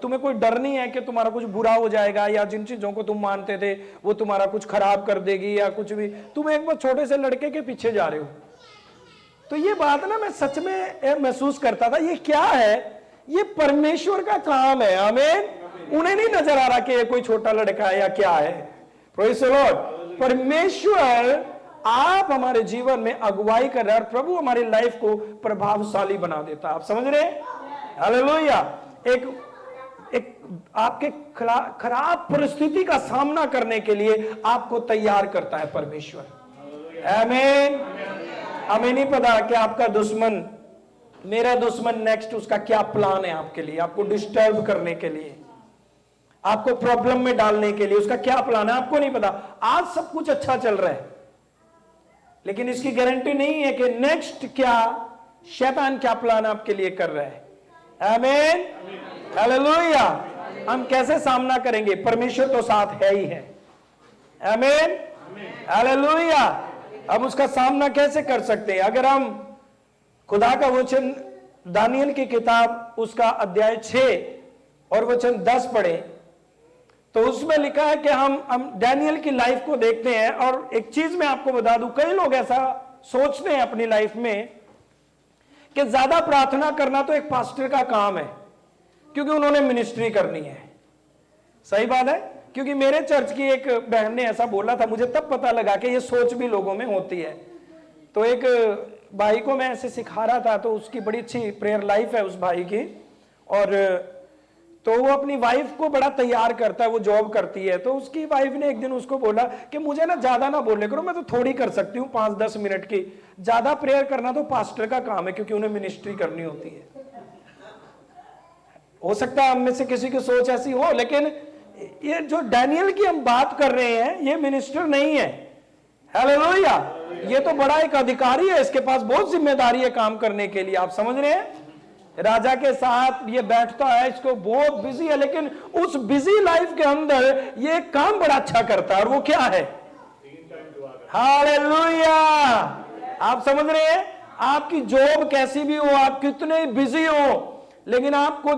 तुम्हें कोई डर नहीं है कि तुम्हारा कुछ बुरा हो जाएगा, या जिन चीजों को तुम मानते थे वो तुम्हारा कुछ खराब कर देगी या कुछ भी, तुम एक बार छोटे से लड़के के पीछे जा रहे हो। तो ये बात ना मैं सच में महसूस करता था, ये क्या है? ये परमेश्वर का काम है। आमीन। उन्हें नहीं नजर आ रहा कि ये कोई छोटा लड़का है या क्या है। Praise the Lord. परमेश्वर आप हमारे जीवन में अगुवाई कर रहे हैं, और प्रभु हमारी लाइफ को प्रभावशाली बना देता है। आप समझ रहे हैं? हालेलुया। एक आपके खराब परिस्थिति का सामना करने के लिए आपको तैयार करता है परमेश्वर। आमीन। हमें नहीं पता कि आपका दुश्मन, मेरा दुश्मन नेक्स्ट उसका क्या प्लान है आपके लिए, आपको डिस्टर्ब करने के लिए, आपको प्रॉब्लम में डालने के लिए उसका क्या प्लान है, आपको नहीं पता। आज सब कुछ अच्छा चल रहा है, लेकिन इसकी गारंटी नहीं है कि नेक्स्ट क्या शैतान क्या प्लान आपके लिए कर रहा है। आमीन, हालेलुया। हम कैसे सामना करेंगे? परमेश्वर तो साथ है ही है। आमीन, हालेलुया। हम उसका सामना कैसे कर सकते हैं? अगर हम खुदा का वचन दानियल की किताब उसका अध्याय 6 और वचन 10 पढ़े, तो उसमें लिखा है कि हम दानियल की लाइफ को देखते हैं। और एक चीज मैं आपको बता दूं, कई लोग ऐसा सोचते हैं अपनी लाइफ में कि ज्यादा प्रार्थना करना तो एक पास्टर का काम है, क्योंकि उन्होंने मिनिस्ट्री करनी है। सही बात है, क्योंकि मेरे चर्च की एक बहन ने ऐसा बोला था, मुझे तब पता लगा कि ये सोच भी लोगों में होती है। तो एक भाई को मैं ऐसे सिखा रहा था, तो उसकी बड़ी अच्छी प्रेयर लाइफ है उस भाई की, और तो वो अपनी वाइफ को बड़ा तैयार करता है, वो जॉब करती है। तो उसकी वाइफ ने एक दिन उसको बोला कि मुझे ना ज्यादा ना बोलने करो, मैं तो थोड़ी कर सकती हूँ 5-10 मिनट की, ज्यादा प्रेयर करना तो पास्टर का काम है, क्योंकि उन्हें मिनिस्ट्री करनी होती है। हो सकता है हम में से किसी की सोच ऐसी हो, लेकिन ये जो डैनियल की हम बात कर रहे हैं, ये मिनिस्टर नहीं है। हालेलुया, ये तो बड़ा एक अधिकारी है, इसके पास बहुत जिम्मेदारी है काम करने के लिए। आप समझ रहे हैं, राजा के साथ ये बैठता है, इसको बहुत बिजी है, लेकिन उस बिजी लाइफ के अंदर ये काम बड़ा अच्छा करता है, और वो क्या है? हालेलुया। आप समझ रहे हैं, आपकी जॉब कैसी भी हो, आप कितने बिजी हो, लेकिन आपको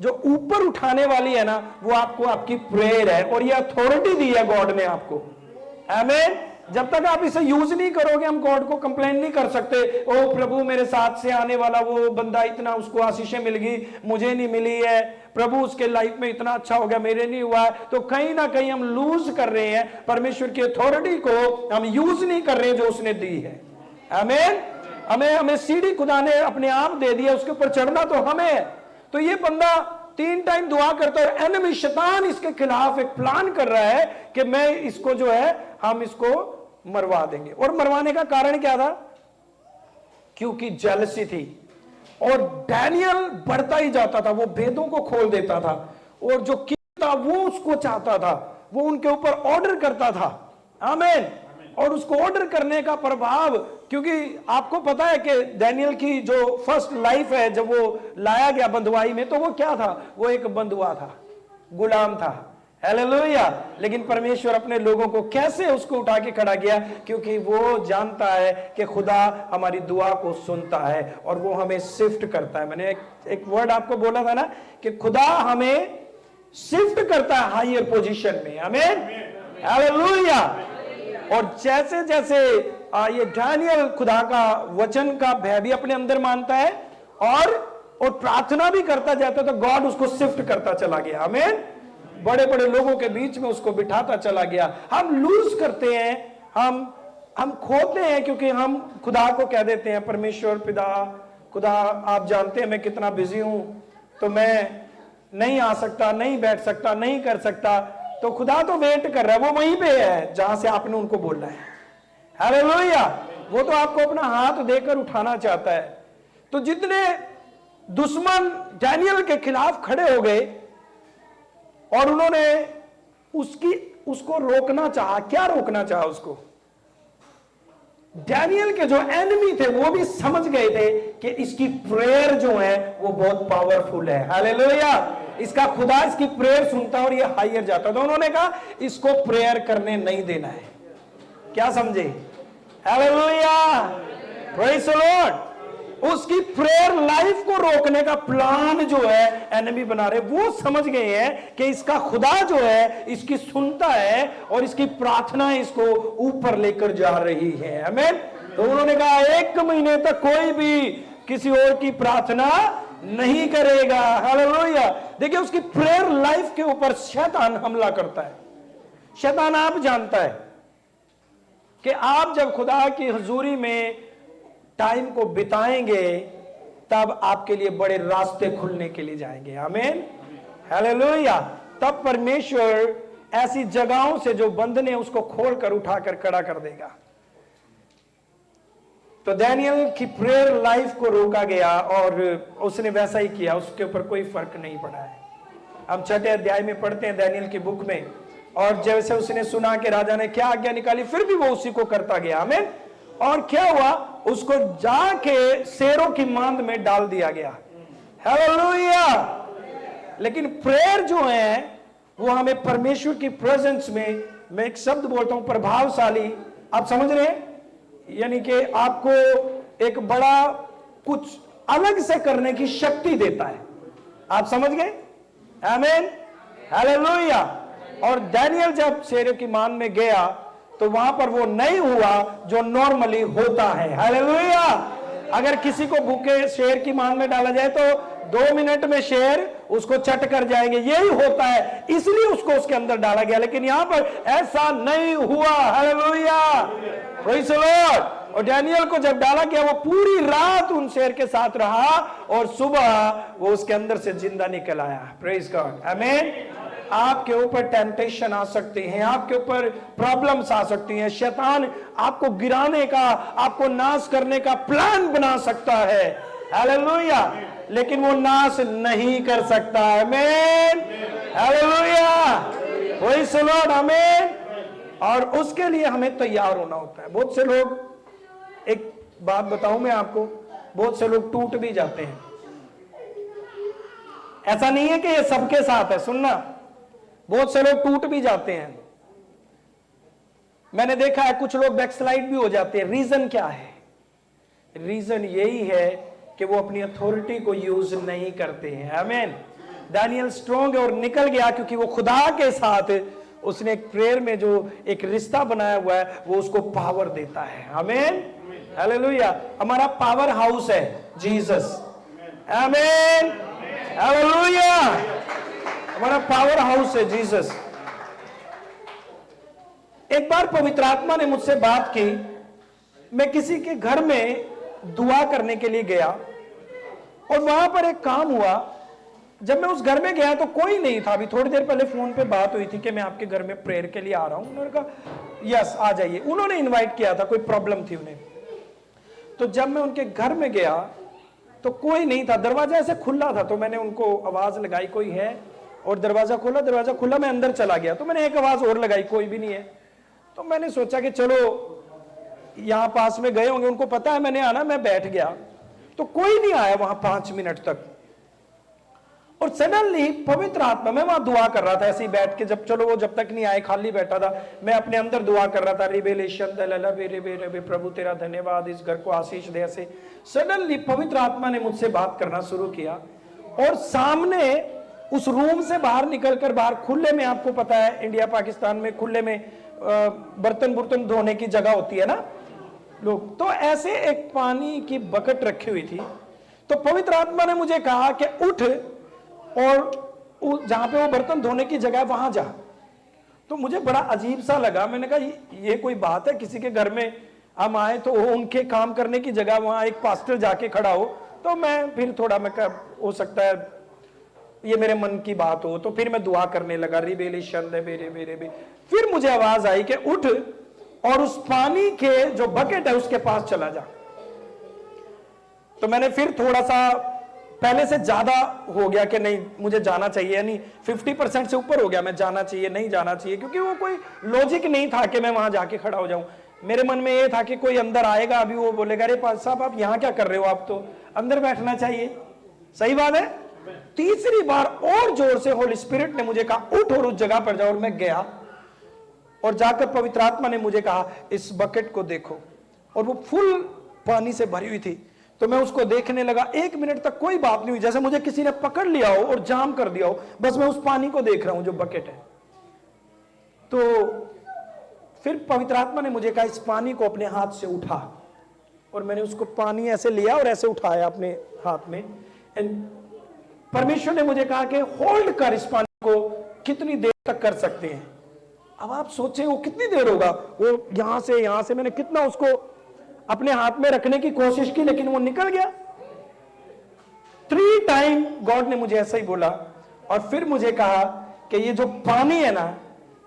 जो ऊपर उठाने वाली है ना, वो आपको आपकी प्रेयर है, और ये अथॉरिटी दी है गॉड ने आपको। आमीन। जब तक आप इसे यूज नहीं करोगे, हम गॉड को कंप्लेन नहीं कर सकते, ओ प्रभु मेरे साथ से आने वाला वो बंदा इतना, उसको आशीषें मिल गई, मुझे नहीं मिली है, प्रभु उसके लाइफ में इतना अच्छा हो गया, मेरे नहीं हुआ। तो कहीं ना कहीं हम लूज कर रहे हैं, परमेश्वर की अथॉरिटी को हम यूज नहीं कर रहे हैं जो उसने दी है। आमीन। हमें सीढ़ी खुदा ने अपने आप दे दिया, उसके ऊपर चढ़ना तो हमें है। तो ये बंदा 3 टाइम दुआ करता है, और एनिमी शैतान इसके खिलाफ एक प्लान कर रहा है कि मैं इसको जो है, हम इसको मरवा देंगे। और मरवाने का कारण क्या था? क्योंकि जेलसी थी, और डैनियल बढ़ता ही जाता था, वो भेदों को खोल देता था, और जो किंग था वो उसको चाहता था, वो उनके ऊपर ऑर्डर करता था। आमीन। और उसको ऑर्डर करने का प्रभाव, क्योंकि आपको पता है कि डैनियल की जो फर्स्ट लाइफ है, जब वो लाया गया बंधुआई में, तो वो क्या था? वो एक बंधुआ था, गुलाम था। हालेलुया। लेकिन परमेश्वर अपने लोगों को कैसे उसको उठा के खड़ा किया? क्योंकि वो जानता है कि खुदा हमारी दुआ को सुनता है, और वो हमें शिफ्ट करता है। मैंने एक वर्ड आपको बोला था ना कि खुदा हमें शिफ्ट करता है हायर पोजीशन में। आमीन। हालेलुया। और जैसे जैसे ये डैनियल खुदा का वचन का भय भी अपने अंदर मानता है, और प्रार्थना भी करता जाता है, तो गॉड उसको शिफ्ट करता चला गया। आमीन। बड़े बड़े लोगों के बीच में उसको बिठाता चला गया। हम लूज करते हैं, हम खोते हैं, क्योंकि हम खुदा को कह देते हैं, परमेश्वर पिता, खुदा आप जानते हैं मैं कितना बिजी हूं, तो मैं नहीं आ सकता, नहीं बैठ सकता, नहीं कर सकता। तो खुदा तो वेट कर रहा है, वो वहीं पे है जहां से आपने उनको बोलना है। हालेलुया। वो तो आपको अपना हाथ देकर उठाना चाहता है। तो जितने दुश्मन डैनियल के खिलाफ खड़े हो गए, और उन्होंने उसको रोकना चाहा। क्या रोकना चाहा उसको? डैनियल के जो एनिमी थे वो भी समझ गए थे कि इसकी प्रेयर जो है वो बहुत पावरफुल है। हालेलुया। इसका खुदा इसकी प्रेयर सुनता और ये हायर जाता। तो उन्होंने कहा इसको प्रेयर करने नहीं देना है। क्या समझे? Hallelujah, praise the Lord. उसकी प्रेयर लाइफ को रोकने का प्लान जो है एनिमी बना रहे, वो समझ गए हैं कि इसका खुदा जो है इसकी सुनता है और इसकी प्रार्थना इसको ऊपर लेकर जा रही है। आमीन। तो उन्होंने कहा 1 महीने तक कोई भी किसी और की प्रार्थना नहीं करेगा। हालेलुया। देखिए उसकी प्रेयर लाइफ के ऊपर शैतान हमला करता है। शैतान आप जानता है कि आप जब खुदा की हुजूरी में टाइम को बिताएंगे तब आपके लिए बड़े रास्ते खुलने के लिए जाएंगे। आमीन, हालेलुया। तब परमेश्वर ऐसी जगहों से जो बंधन है उसको खोलकर उठाकर खड़ा कर देगा। तो डैनियल की प्रेयर लाइफ को रोका गया और उसने वैसा ही किया, उसके ऊपर कोई फर्क नहीं पड़ा है। हम 6ठे अध्याय में पढ़ते हैं डैनियल की बुक में, और जैसे उसने सुना कि राजा ने क्या आज्ञा निकाली फिर भी वो उसी को करता गया। आमीन। और क्या हुआ? उसको जाके शेरों की मांद में डाल दिया गया। हालेलुया। लेकिन प्रेयर जो है वो हमें परमेश्वर की प्रेजेंस में, मैं एक शब्द बोलता हूं प्रभावशाली, आप समझ रहे हैं, यानी कि आपको एक बड़ा कुछ अलग से करने की शक्ति देता है। आप समझ गए? आमीन, हालेलुया। और डैनियल जब शेरों की मांद में गया तो वहां पर वो नहीं हुआ जो नॉर्मली होता है। हालेलुया। अगर किसी को भूखे शेर की मांग में डाला जाए तो 2 मिनट में शेर उसको चट कर जाएंगे, यही होता है, इसलिए उसको उसके अंदर डाला गया। लेकिन यहां पर ऐसा नहीं हुआ। Hallelujah, praise the Lord. और डैनियल को जब डाला गया, वो पूरी रात उन शेर के साथ रहा और सुबह वो उसके अंदर से जिंदा निकल आया। प्रेज़ गॉड, आमीन। आपके ऊपर टेम्पटेशन आ सकते हैं, आपके ऊपर प्रॉब्लम्स आ सकती हैं, शैतान आपको गिराने का, आपको नाश करने का प्लान बना सकता है। हालेलुया, लेकिन वो नाश नहीं कर सकता। आमीन, हालेलुया, प्रेज़ द लॉर्ड, आमीन। और उसके लिए हमें तैयार होना होता है। बहुत से लोग, एक बात बताऊं मैं आपको, बहुत से लोग टूट भी जाते हैं। ऐसा नहीं है कि ये सबके साथ है, सुनना, बहुत से लोग टूट भी जाते हैं। मैंने देखा है कुछ लोग बैकस्लाइड भी हो जाते हैं। रीजन क्या है? रीजन यही है कि वो अपनी अथॉरिटी को यूज नहीं करते हैं। आमीन। दानियल स्ट्रॉन्ग है और निकल गया क्योंकि वो खुदा के साथ उसने एक प्रेयर में जो एक रिश्ता बनाया हुआ है, वो उसको पावर देता है। आमीन, हालेलुया। हमारा पावर हाउस है जीसस। आमीन, हालेलुया। हमारा पावर हाउस है जीसस। एक बार पवित्र आत्मा ने मुझसे बात की, मैं किसी के घर में दुआ करने के लिए गया और वहां पर एक काम हुआ। जब मैं उस घर में गया तो कोई नहीं था। अभी थोड़ी देर पहले फोन पे बात हुई थी कि मैं आपके घर में प्रेयर के लिए आ रहा हूं। उन्होंने कहा यस आ जाइए। उन्होंने इनवाइट किया था, कोई प्रॉब्लम थी उन्हें। तो जब मैं उनके घर में गया तो कोई नहीं था, दरवाजा ऐसे खुला था। तो मैंने उनको आवाज लगाई कोई है, और दरवाजा खुला, मैं अंदर चला गया। तो मैंने एक आवाज और लगाई, कोई भी नहीं है। तो मैंने सोचा कि चलो यहां पास में गए होंगे, उनको पता है मैंने आना। मैं बैठ गया तो कोई नहीं आया वहां 5 मिनट तक। और सडनली पवित्र आत्मा, मैं वहां दुआ कर रहा था ऐसे ही बैठ के, जब चलो वो जब तक नहीं आए, खाली बैठा था, मैं अपने अंदर दुआ कर रहा था। रिवेलेशन प्रभु तेरा धन्यवाद, इस घर को आशीष दे। ऐसे सडनली पवित्र आत्मा ने मुझसे बात करना शुरू किया और सामने उस रूम से बाहर निकलकर, बाहर खुले में, आपको पता है इंडिया पाकिस्तान में खुले में बर्तन धोने की जगह होती है ना लोग, तो ऐसे एक पानी की बकेट रखी हुई थी। तो पवित्र आत्मा ने मुझे कहा कि उठ और जहां पे वो बर्तन धोने की जगह है वहां जा। तो मुझे बड़ा अजीब सा लगा। मैंने कहा ये कोई बात है, किसी के घर में हम आए तो उनके काम करने की जगह वहां एक पास्टर जाके खड़ा हो। तो मैं फिर थोड़ा, मैं हो सकता है ये मेरे मन की बात हो, तो फिर मैं दुआ करने लगा। रिवेलेशन मेरे फिर मुझे आवाज आई कि उठ और उस पानी के जो बकेट है उसके पास चला जा। तो मैंने फिर थोड़ा सा, पहले से ज्यादा हो गया कि नहीं मुझे जाना चाहिए, यानी 50% से ऊपर हो गया, मैं जाना चाहिए नहीं जाना चाहिए, क्योंकि वो कोई लॉजिक नहीं था कि मैं वहां जाके खड़ा हो जाऊं। मेरे मन में ये था कि कोई अंदर आएगा, अभी वो बोलेगा अरे पास्टर साहब आप यहां क्या कर रहे हो, आप तो अंदर बैठना चाहिए। सही बात है। तीसरी बार और जोर से होली स्पिरिट ने मुझे कहा उठ और उस जगह पर जाओ। और मैं गया और जाकर पवित्र आत्मा ने मुझे कहा इस बकेट को देखो, और वो फुल पानी से भरी हुई थी। तो मैं उसको देखने लगा। 1 मिनट तक कोई बात नहीं हुई, जैसे मुझे किसी ने पकड़ लिया हो और जाम कर दिया हो। बस मैं उस पानी को देख रहा हूं जो बकेट है। तो फिर पवित्र आत्मा ने मुझे कहा इस पानी को अपने हाथ से उठा, और मैंने उसको पानी ऐसे लिया और ऐसे उठाया अपने हाथ में। परमेश्वर ने मुझे कहा कि होल्ड कर इस पानी को, कितनी देर तक कर सकते हैं। अब आप सोचें वो कितनी देर होगा, वो यहां से मैंने कितना उसको अपने हाथ में रखने की कोशिश की, लेकिन वो निकल गया। 3 टाइम गॉड ने मुझे ऐसा ही बोला। और फिर मुझे कहा कि ये जो पानी है ना,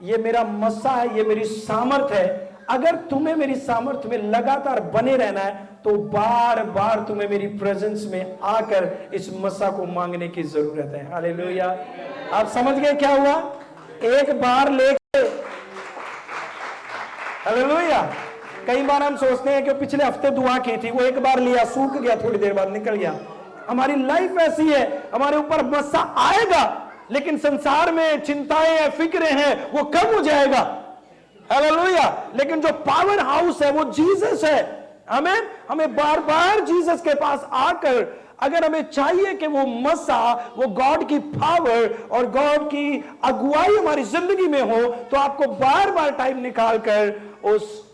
ये मेरा मस्सा है, ये मेरी सामर्थ है। अगर तुम्हें मेरी सामर्थ में लगातार बने रहना है तो बार बार तुम्हें मेरी प्रेजेंस में आकर इस मस्सा को मांगने की जरूरत है। हालेलुया। आप समझ गए क्या हुआ? एक बार लेके, हालेलुया। कई बार हम सोचते हैं कि पिछले हफ्ते दुआ की थी, वो एक बार लिया, सूख गया, थोड़ी देर बाद निकल गया। हमारी लाइफ ऐसी है, हमारे ऊपर मस्सा आएगा, लेकिन संसार में चिंताएं हैं, फिक्रें हैं, वो कम हो जाएगा। हालेलुया। लेकिन जो पावर हाउस है वो जीसस है। आमीन। हमें बार बार जीसस के पास आकर, अगर हमें चाहिए कि वो मस्सा, वो गॉड की पावर और गॉड की अगुवाई हमारी जिंदगी में हो, तो आपको बार बार टाइम निकालकर उस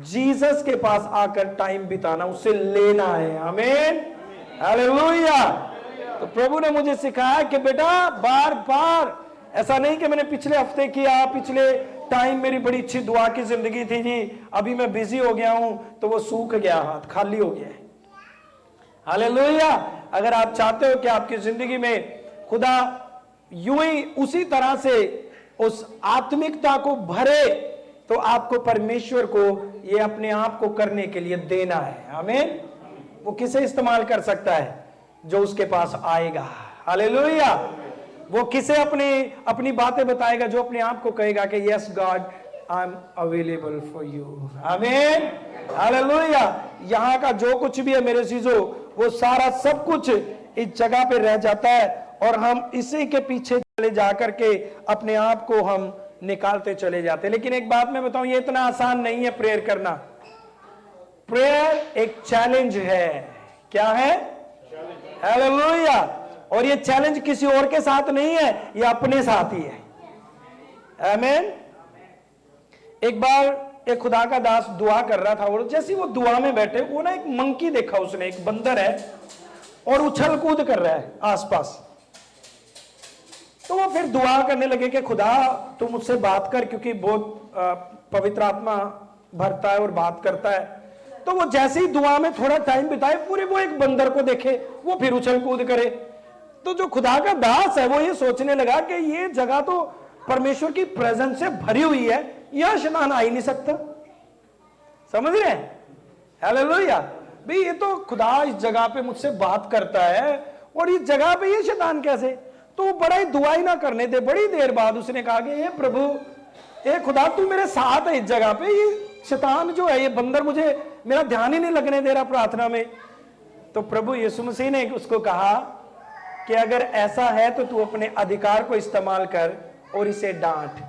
जीसस के पास आकर टाइम बिताना, उससे लेना है। आमीन, हालेलुया। तो प्रभु ने मुझे सिखाया कि बेटा बार बार, ऐसा नहीं कि मैंने पिछले हफ्ते किया, पिछले टाइम मेरी बड़ी अच्छी दुआ की जिंदगी थी जी, अभी मैं बिजी हो गया हूं तो वो सूख गया, हाथ खाली हो गया है। हालेलुया। अगर आप चाहते हो कि आपकी जिंदगी में खुदा यूं ही उसी तरह से उस आत्मिकता को भरे, तो आपको परमेश्वर को ये अपने आप को करने के लिए देना है। आमीन। वो किसे इस्तेमाल कर सकता है? जो उसके पास आएगा। हालेलुया। वो किसे अपनी बातें बताएगा? जो अपने आप को कहेगा कि yes God, I am available for you. आमीन, हालेलुया। यहां का जो कुछ भी है मेरे चीजों, वो सारा सब कुछ इस जगह पे रह जाता है, और हम इसी के पीछे चले जाकर के अपने आप को हम निकालते चले जाते हैं। लेकिन एक बात मैं बताऊं, ये इतना आसान नहीं है प्रेयर करना। प्रेयर एक चैलेंज है। क्या है? हालेलुया। और ये चैलेंज किसी और के साथ नहीं है, ये अपने साथ ही है। आमीन। एक बार एक खुदा का दास दुआ कर रहा था, और जैसे वो दुआ में बैठे, वो ना एक मंकी देखा उसने, एक बंदर है और उछल कूद कर रहा है आसपास। तो वो फिर दुआ करने लगे कि खुदा तू मुझसे बात कर, क्योंकि बहुत पवित्र आत्मा भरता है और बात करता है। तो वो जैसे ही दुआ में थोड़ा टाइम बिताए, पूरे वो एक बंदर को देखे, वो फिर उछल कूद करे। तो जो खुदा का दास है वो ये सोचने लगा कि ये जगह तो परमेश्वर की प्रेजेंस से भरी हुई है, यह शैतान आ ही नहीं सकता। समझ रहे हैं? हालेलुया। भाई ये तो खुदा इस जगह पे मुझसे बात करता है, और इस जगह पे ये शैतान कैसे? तो वो बड़ा ही दुआ ही ना करने दे, बड़ी देर बाद उसने कहा कि ये प्रभु, ये खुदा तू मेरे साथ है इस जगह पे, ये शैतान जो है, ये बंदर मुझे मेरा ध्यान ही नहीं लगने दे रहा प्रार्थना में। तो प्रभु यीशु मसीह ने उसको कहा कि अगर ऐसा है तो तू अपने अधिकार को इस्तेमाल कर और इसे डांट।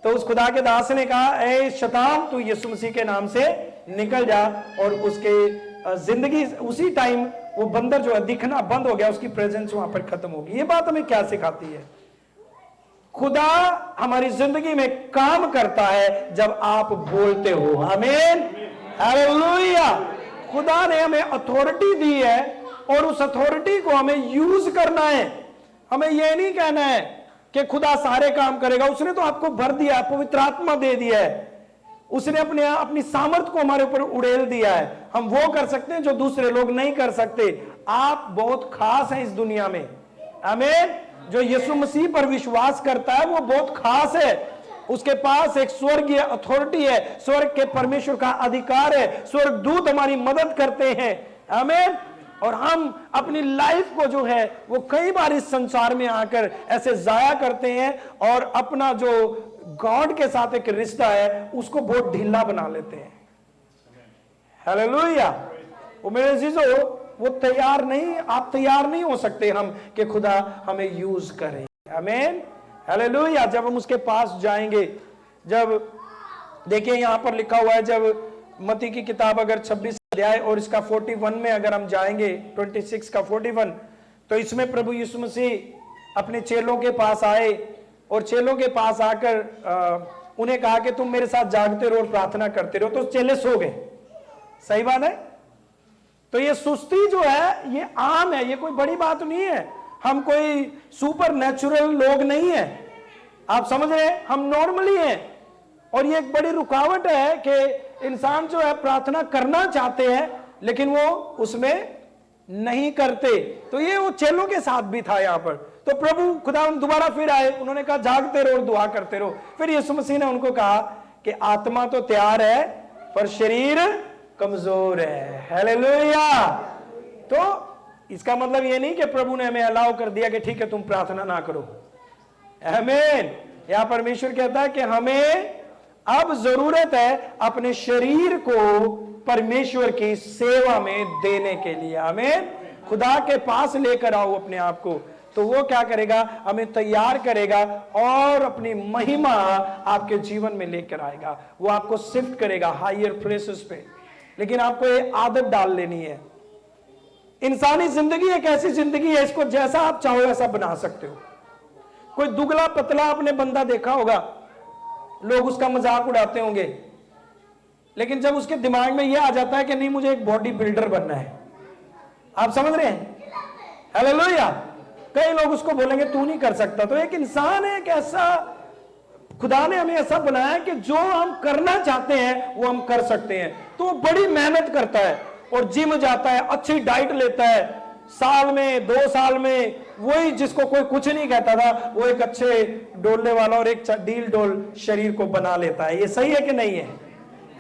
तो उस खुदा के दास ने कहा, ए शैतान, तू यीशु मसीह के नाम से निकल जा। और उसके जिंदगी उसी टाइम वो बंदर जो है दिखना बंद हो गया, उसकी प्रेजेंस वहां पर खत्म होगी। ये बात हमें क्या सिखाती है? खुदा हमारी जिंदगी में काम करता है जब आप बोलते हो। आमीन, हालेलुया। खुदा ने हमें अथॉरिटी दी है, और उस अथॉरिटी को हमें यूज करना है। हमें यह नहीं कहना है कि खुदा सारे काम करेगा। उसने तो आपको भर दिया, पवित्र आत्मा दे दिया है, उसने अपनी सामर्थ को हमारे ऊपर उड़ेल दिया है। हम वो कर सकते हैं जो दूसरे लोग नहीं कर सकते। आप बहुत खास हैं इस दुनिया में। आमीन। जो यीशु मसीह पर विश्वास करता है वो बहुत खास है। उसके पास एक स्वर्गीय अथॉरिटी है, स्वर्ग के परमेश्वर का अधिकार है, स्वर्गदूत हमारी मदद करते हैं। आमीन। और हम अपनी लाइफ को जो है वो कई बार इस संसार में आकर ऐसे जाया करते हैं, और अपना जो गॉड के साथ एक रिश्ता है उसको बहुत ढीला बना लेते हैं। हालेलुया। वो मेरे जीजो, वो तैयार नहीं, आप तैयार नहीं हो सकते हम कि खुदा हमें यूज करे। आमीन, हालेलुया। जब हम उसके पास जाएंगे, जब देखिए यहां पर लिखा हुआ है, जब मत्ती की किताब अगर 26 अध्याय और इसका 41 में अगर हम जाएंगे, 26 का 41, तो इसमें प्रभु यीशु मसीह अपने चेलों के पास आए, और चेलों के पास आकर उन्हें कहा कि तुम मेरे साथ जागते रहो और प्रार्थना करते रहो। तो चेले सो गए। सही बात है। तो ये सुस्ती जो है ये आम है, ये कोई बड़ी बात नहीं है। हम कोई सुपर नेचुरल लोग नहीं है, आप समझ रहे हैं? हम नॉर्मली हैं। और ये एक बड़ी रुकावट है कि इंसान जो है प्रार्थना करना चाहते हैं लेकिन वो उसमें नहीं करते। तो ये वो चेलों के साथ भी था यहाँ पर। तो प्रभु खुदा दोबारा फिर आए, उन्होंने कहा जागते रहो और दुआ करते रहो। फिर यीशु मसीह ने उनको कहा कि आत्मा तो तैयार है पर शरीर कमजोर है। हालेलुया। तो इसका मतलब ये नहीं कि प्रभु ने हमें अलाउ कर दिया कि ठीक है तुम प्रार्थना ना करो। आमीन। यहां परमेश्वर कहता है कि हमें अब जरूरत है अपने शरीर को परमेश्वर की सेवा में देने के लिए। आमीन। खुदा के पास लेकर आओ अपने आप को, तो वो क्या करेगा? हमें तैयार करेगा और अपनी महिमा आपके जीवन में लेकर आएगा। वो आपको शिफ्ट करेगा हायर प्लेसेस पे। लेकिन आपको ये आदत डाल लेनी है। इंसानी जिंदगी एक ऐसी जिंदगी है, इसको जैसा आप चाहो वैसा बना सकते हो। कोई दुबला पतला आपने बंदा देखा होगा, लोग उसका मजाक उड़ाते होंगे, लेकिन जब उसके दिमाग में यह आ जाता है कि नहीं मुझे एक बॉडी बिल्डर बनना है, आप समझ रहे हैं, हालेलुया, कई लोग उसको बोलेंगे तू नहीं कर सकता। तो एक इंसान है, एक ऐसा खुदा ने हमें ऐसा बनाया कि जो हम करना चाहते हैं वो हम कर सकते हैं। तो वो बड़ी मेहनत करता है और जिम जाता है, अच्छी डाइट लेता है, साल में 2 साल में वही जिसको कोई कुछ नहीं कहता था वो एक अच्छे डोलने वाला और एक डील डोल शरीर को बना लेता है। ये सही है कि नहीं है,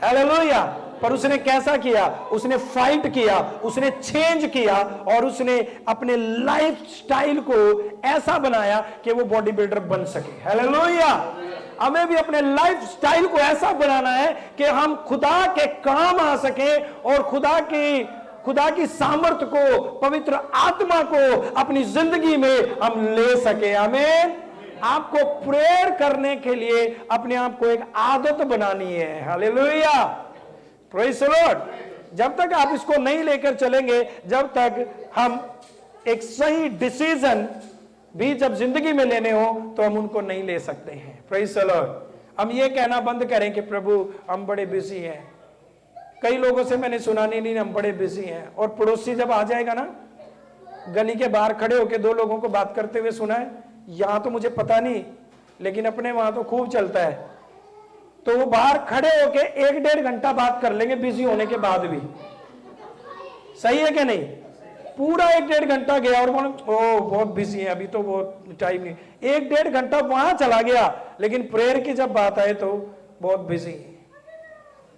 हालेलुया। पर उसने कैसा किया, उसने फाइट किया, उसने चेंज किया और उसने अपने लाइफ स्टाइल को ऐसा बनाया कि वो बॉडी बिल्डर बन सके, हालेलुया। हमें भी अपने लाइफ स्टाइल को ऐसा बनाना है कि हम खुदा के काम आ सके और खुदा की सामर्थ को, पवित्र आत्मा को अपनी जिंदगी में हम ले सके, आमीन। आपको प्रेयर करने के लिए अपने आप को एक आदत बनानी है, हालेलुया, प्रेज़ द लॉर्ड। जब तक आप इसको नहीं लेकर चलेंगे, जब तक हम एक सही डिसीजन भी जब जिंदगी में लेने हो तो हम उनको नहीं ले सकते हैं, प्रेज़ द लॉर्ड। हम ये कहना बंद करें कि प्रभु हम बड़े बिजी हैं। कई लोगों से मैंने सुना नहीं हम बड़े बिजी हैं, और पड़ोसी जब आ जाएगा ना, गली के बाहर खड़े होकर 2 लोगों को बात करते हुए सुना है, यहां तो मुझे पता नहीं लेकिन अपने वहां तो खूब चलता है, तो वो बाहर खड़े होके 1-1.5 घंटा बात कर लेंगे बिजी होने के बाद भी, सही है कि नहीं। पूरा 1-1.5 घंटा गया और ओ बहुत बिजी है, अभी तो बहुत टाइम नहीं, 1-1.5 घंटा वहां चला गया, लेकिन प्रेयर की जब बात आए तो बहुत बिजी।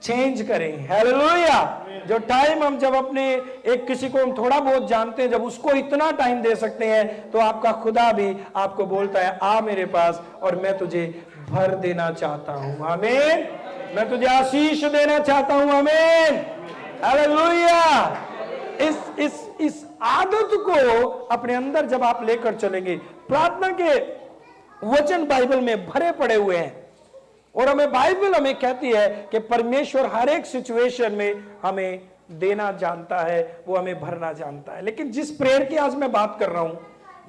चेंज करें, हालेलुया। जो टाइम हम जब अपने एक किसी को हम थोड़ा बहुत जानते हैं, जब उसको इतना टाइम दे सकते हैं, तो आपका खुदा भी आपको बोलता है आ मेरे पास और मैं तुझे भर देना चाहता हूं, आमीन। मैं तुझे आशीष देना चाहता हूं, आमीन, हालेलुया। इस आदत को अपने अंदर जब आप लेकर चलेंगे, प्रार्थना के वचन बाइबल में भरे पड़े हुए हैं और बाइबल हमें कहती है कि परमेश्वर हर एक सिचुएशन में हमें देना जानता है, वो हमें भरना जानता है। लेकिन जिस प्रेयर की आज मैं बात कर रहा हूं,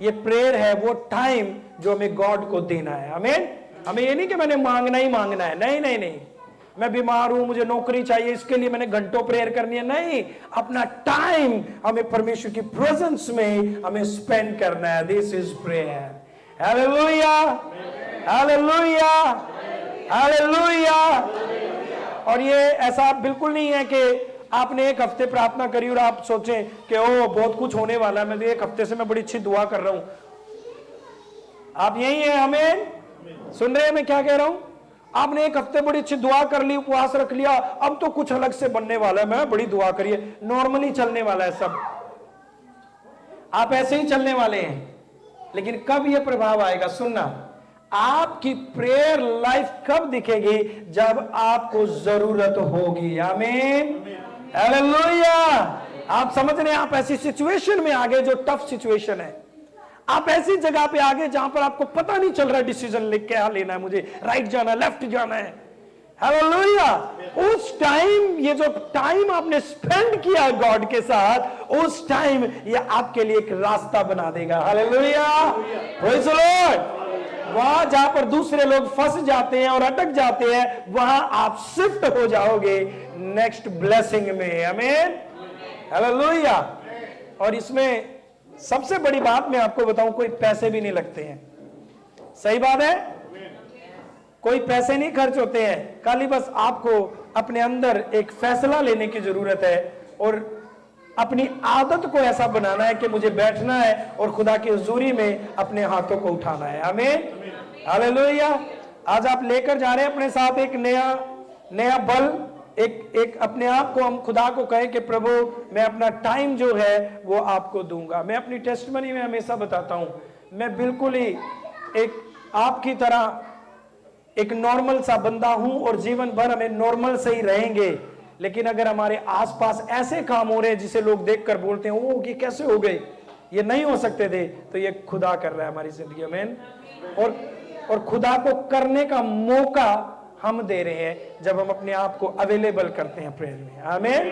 ये प्रेयर है वो टाइम जो हमें गॉड को देना है, आमीन। हमें ये नहीं कि मैंने मांगना ही मांगना है, नहीं नहीं नहीं, मैं बीमार हूं मुझे नौकरी चाहिए इसके लिए मैंने घंटों प्रेयर करनी है, नहीं। अपना टाइम हमें परमेश्वर की प्रेजेंस में हमें स्पेंड करना है, this is prayer, hallelujah, hallelujah, hallelujah. और ये ऐसा बिल्कुल नहीं है कि आपने 1 हफ्ते प्रार्थना करी और आप सोचें कि ओ बहुत कुछ होने वाला है, मैं 1 हफ्ते से मैं बड़ी अच्छी दुआ कर रहा हूं। आप यही है, हमें सुन रहे हैं मैं क्या कह रहा हूं। आपने 1 हफ्ते बड़ी अच्छी दुआ कर ली, उपवास रख लिया, अब तो कुछ अलग से बनने वाला है, मैं बड़ी दुआ करिए, नॉर्मली चलने वाला है सब, आप ऐसे ही चलने वाले हैं। लेकिन कब यह प्रभाव आएगा, सुनना, आपकी प्रेयर लाइफ कब दिखेगी, जब आपको जरूरत होगी, आमीन, हालेलुया। आप समझ रहे हैं, आप ऐसी सिचुएशन में आ गए जो टफ सिचुएशन है, आप ऐसी जगह पे आ गए जहां पर आपको पता नहीं चल रहा डिसीजन ले क्या लेना है, मुझे राइट जाना है लेफ्ट जाना है, हालेलुया। उस टाइम, ये जो टाइम आपने स्पेंड किया गॉड के साथ, उस टाइम ये आपके लिए एक रास्ता बना देगा, हालेलुया, प्रेज़ द लॉर्ड। वहां जहां पर दूसरे लोग फंस जाते हैं और अटक जाते हैं, वहां आप शिफ्ट हो जाओगे नेक्स्ट ब्लेसिंग में, आमीन, हालेलुया। और इसमें सबसे बड़ी बात मैं आपको बताऊं, कोई पैसे भी नहीं लगते हैं, सही बात है, कोई पैसे नहीं खर्च होते हैं, खाली बस आपको अपने अंदर एक फैसला लेने की जरूरत है और अपनी आदत को ऐसा बनाना है कि मुझे बैठना है और खुदा की हुजूरी में अपने हाथों को उठाना है, आमीन, हालेलुया। आज आप लेकर जा रहे हैं अपने साथ एक नया बल, एक अपने आप को हम खुदा को कहें कि प्रभु मैं अपना टाइम जो है वो आपको दूंगा। मैं अपनी टेस्टमनी में हमेशा बताता हूं, मैं बिल्कुल ही एक आपकी तरह एक नॉर्मल सा बंदा हूं और जीवन भर हमें नॉर्मल से ही रहेंगे, लेकिन अगर हमारे आसपास ऐसे काम हो रहे हैं जिसे लोग देखकर बोलते हैं ओ ये कैसे हो गए, ये नहीं हो सकते थे, तो ये खुदा कर रहा है हमारी जिंदगी में, और खुदा को करने का मौका हम दे रहे हैं जब हम अपने आप को अवेलेबल करते हैं प्रेयर में, आमीन,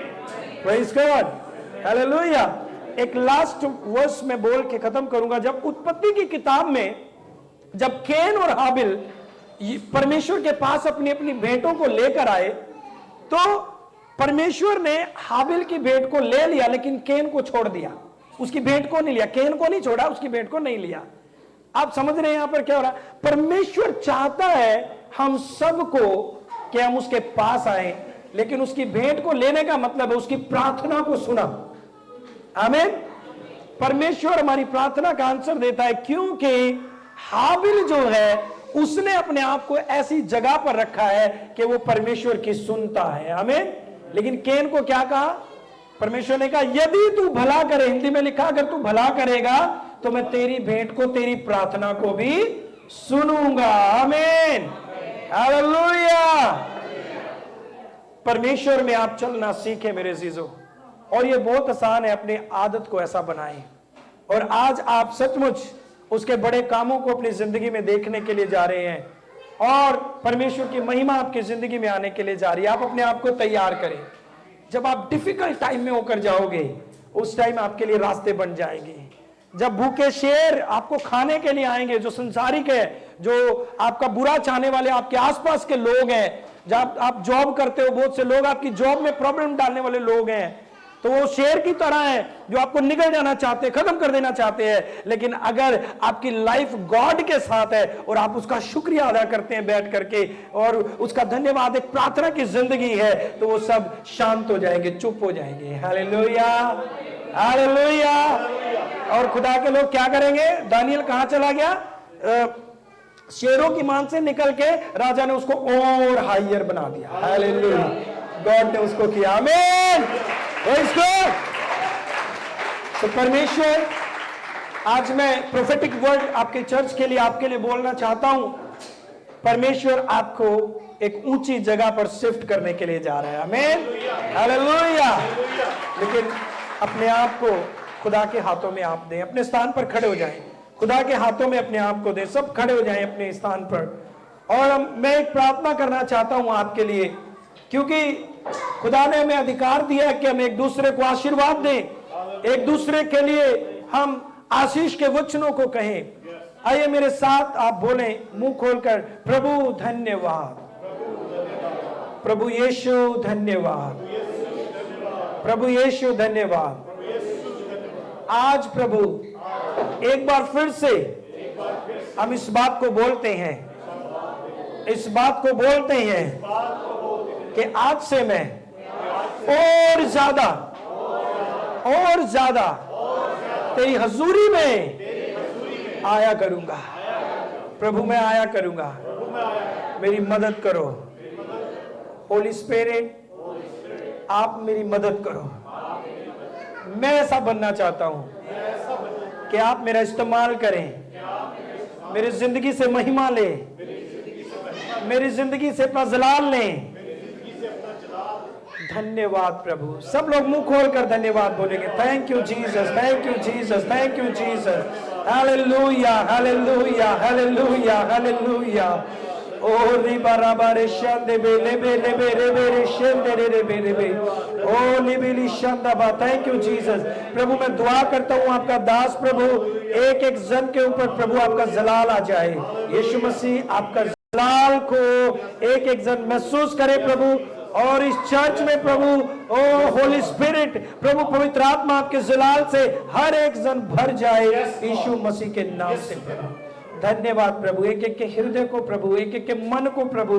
प्रेज़ गॉड, हालेलुया। एक लास्ट वर्स में बोल के खत्म करूंगा। जब उत्पत्ति की किताब में जब कैन और हाबिल परमेश्वर के पास अपनी अपनी भेंटों को लेकर आए, तो परमेश्वर ने हाबिल की भेंट को ले लिया, लेकिन कैन को छोड़ दिया। उसकी भेंट को नहीं लिया, कैन को नहीं छोड़ा, उसकी भेंट को नहीं लिया। आप समझ रहे हैं यहां पर क्या हो रहा है? परमेश्वर चाहता है हम सबको कि हम उसके पास आए, लेकिन उसकी भेंट को लेने का मतलब है उसकी प्रार्थना को सुना। आमीन। परमेश्वर हमारी प्रार्थना का आंसर देता है, क्योंकि हाबिल जो है उसने अपने आप को ऐसी जगह पर रखा है कि वो परमेश्वर की सुनता है। आमीन। लेकिन कैन को क्या कहा? परमेश्वर ने कहा यदि तू भला करे, हिंदी में लिखा अगर तू भला करेगा तो मैं तेरी भेंट को, तेरी प्रार्थना को भी सुनूंगा। आमीन। हालेलुया। परमेश्वर में आप चलना सीखे मेरे अजीजों, और ये बहुत आसान है। अपनी आदत को ऐसा बनाएं, और आज आप सचमुच उसके बड़े कामों को अपनी जिंदगी में देखने के लिए जा रहे हैं, और परमेश्वर की महिमा आपकी जिंदगी में आने के लिए जा रही है। आप अपने आप को तैयार करें। जब आप डिफिकल्ट टाइम में होकर जाओगे, उस टाइम आपके लिए रास्ते बन जाएंगे। जब भूखे शेर आपको खाने के लिए आएंगे, जो संसारिक है, जो आपका बुरा चाहने वाले आपके आसपास के लोग हैं, जब आप जॉब करते हो, बहुत से लोग आपकी जॉब में प्रॉब्लम डालने वाले लोग हैं, तो वो शेर की तरह है जो आपको निगल जाना चाहते हैं, खत्म कर देना चाहते हैं। लेकिन अगर आपकी लाइफ गॉड के साथ है और आप उसका शुक्रिया अदा करते हैं बैठ करके, और उसका धन्यवाद, एक प्रार्थना की जिंदगी है, तो वो सब शांत हो जाएंगे, चुप हो जाएंगे। Hallelujah, hallelujah. और खुदा के लोग क्या करेंगे? दानियल कहां चला गया? शेरों की मान से निकल के राजा ने उसको और हायर बना दिया। हालेलुया। गॉड ने उसको किया। आमीन। तो परमेश्वर, आज मैं प्रोफेटिक वर्ड आपके चर्च के लिए, आपके लिए बोलना चाहता हूं। परमेश्वर आपको एक ऊंची जगह पर शिफ्ट करने के लिए जा रहा है। आमीन। हालेलुया। लेकिन अपने आप को खुदा के हाथों में आप दें। अपने स्थान पर खड़े हो जाएं, खुदा के हाथों में अपने आप को दें। सब खड़े हो जाएं अपने स्थान पर। और मैं एक प्रार्थना करना चाहता हूं आपके लिए, क्योंकि खुदा ने हमें अधिकार दिया है कि हम एक दूसरे को आशीर्वाद दें, एक दूसरे के लिए हम आशीष के वचनों को कहें। आइए मेरे साथ आप बोलें मुंह खोलकर, प्रभु धन्यवाद, प्रभु यीशु धन्यवाद, प्रभु यीशु धन्यवाद। आज प्रभु एक बार फिर से हम इस बात को बोलते हैं, इस बात को बोलते हैं कि आज से मैं और ज्यादा तेरी हजूरी में आया करूंगा। प्रभु मैं आया करूंगा, मेरी मदद करो। होली स्पिरिट, आप मेरी मदद करो। मैं ऐसा बनना चाहता हूं कि आप मेरा इस्तेमाल करें, मेरी जिंदगी से महिमा ले, मेरी जिंदगी से अपना जलाल लें। धन्यवाद प्रभु। सब लोग मुंह खोलकर धन्यवाद बोलेंगे। Thank you Jesus, thank you Jesus, thank you Jesus. Hallelujah, hallelujah, hallelujah, hallelujah. ओ रिबा राबा रे शंदे बेले बेले बेरे बेरे शंदे रे बेरे बे। ओ लिबिली शंदाबा। Thank you Jesus. प्रभु मैं दुआ करता हूं आपका दास प्रभु, एक एक जन के ऊपर प्रभु आपका जलाल आ जाए। यीशु मसीह आपका जलाल को एक एक जन महसूस करे प्रभु। और इस चर्च में प्रभु, ओ होली स्पिरिट प्रभु, पवित्र आत्मा आपके जलाल से हर एक जन भर जाए यीशु मसीह के नाम से प्रभु। धन्यवाद प्रभु। एक एक के हृदय को प्रभु, एक एक के मन को प्रभु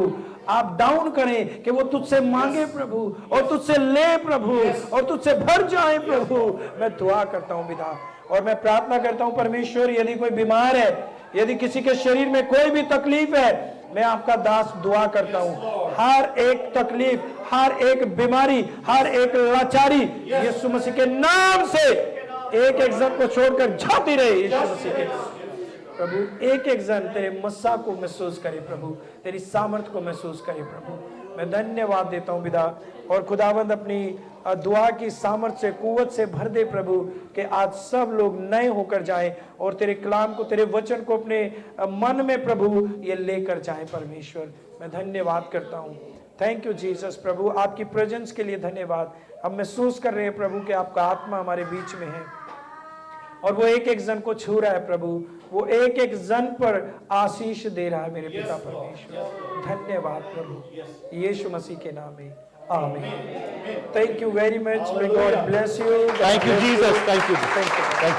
आप डाउन करें कि वो तुझसे मांगे प्रभु, और तुझसे ले प्रभु, और तुझसे भर जाए प्रभु। मैं दुआ करता हूं पिता, और मैं प्रार्थना करता हूं परमेश्वर, यदि कोई बीमार है, यदि किसी के शरीर में कोई भी तकलीफ है, मैं आपका दास दुआ करता हूं हर एक तकलीफ, हर एक बीमारी, हर एक लाचारी यीशु मसीह के नाम से एक एक जन को छोड़कर जाती रहे। यीशु मसीह के प्रभु, एक एक जन तेरे मस्सा को महसूस करे प्रभु, तेरी सामर्थ को महसूस करे प्रभु। मैं धन्यवाद देता हूं पिता, और खुदावंद अपनी दुआ की सामर्थ से, कुव्वत से भर दे प्रभु, कि आज सब लोग नए होकर जाएं और तेरे कलाम को, तेरे वचन को अपने मन में प्रभु ये लेकर जाएं। परमेश्वर मैं धन्यवाद करता हूं। थैंक यू जीसस प्रभु, आपकी प्रेजेंस के लिए धन्यवाद। हम महसूस कर रहे हैं प्रभु कि आपका आत्मा हमारे बीच में है, और वो एक एक जन को छू रहा है प्रभु, वो एक एक जन पर आशीष दे रहा है मेरे पिता परमेश्वर। धन्यवाद प्रभु, यीशु मसीह के नाम में आमीन। Thank you very much. May God bless you. Thank you, Jesus. Thank you. Thank you. Thank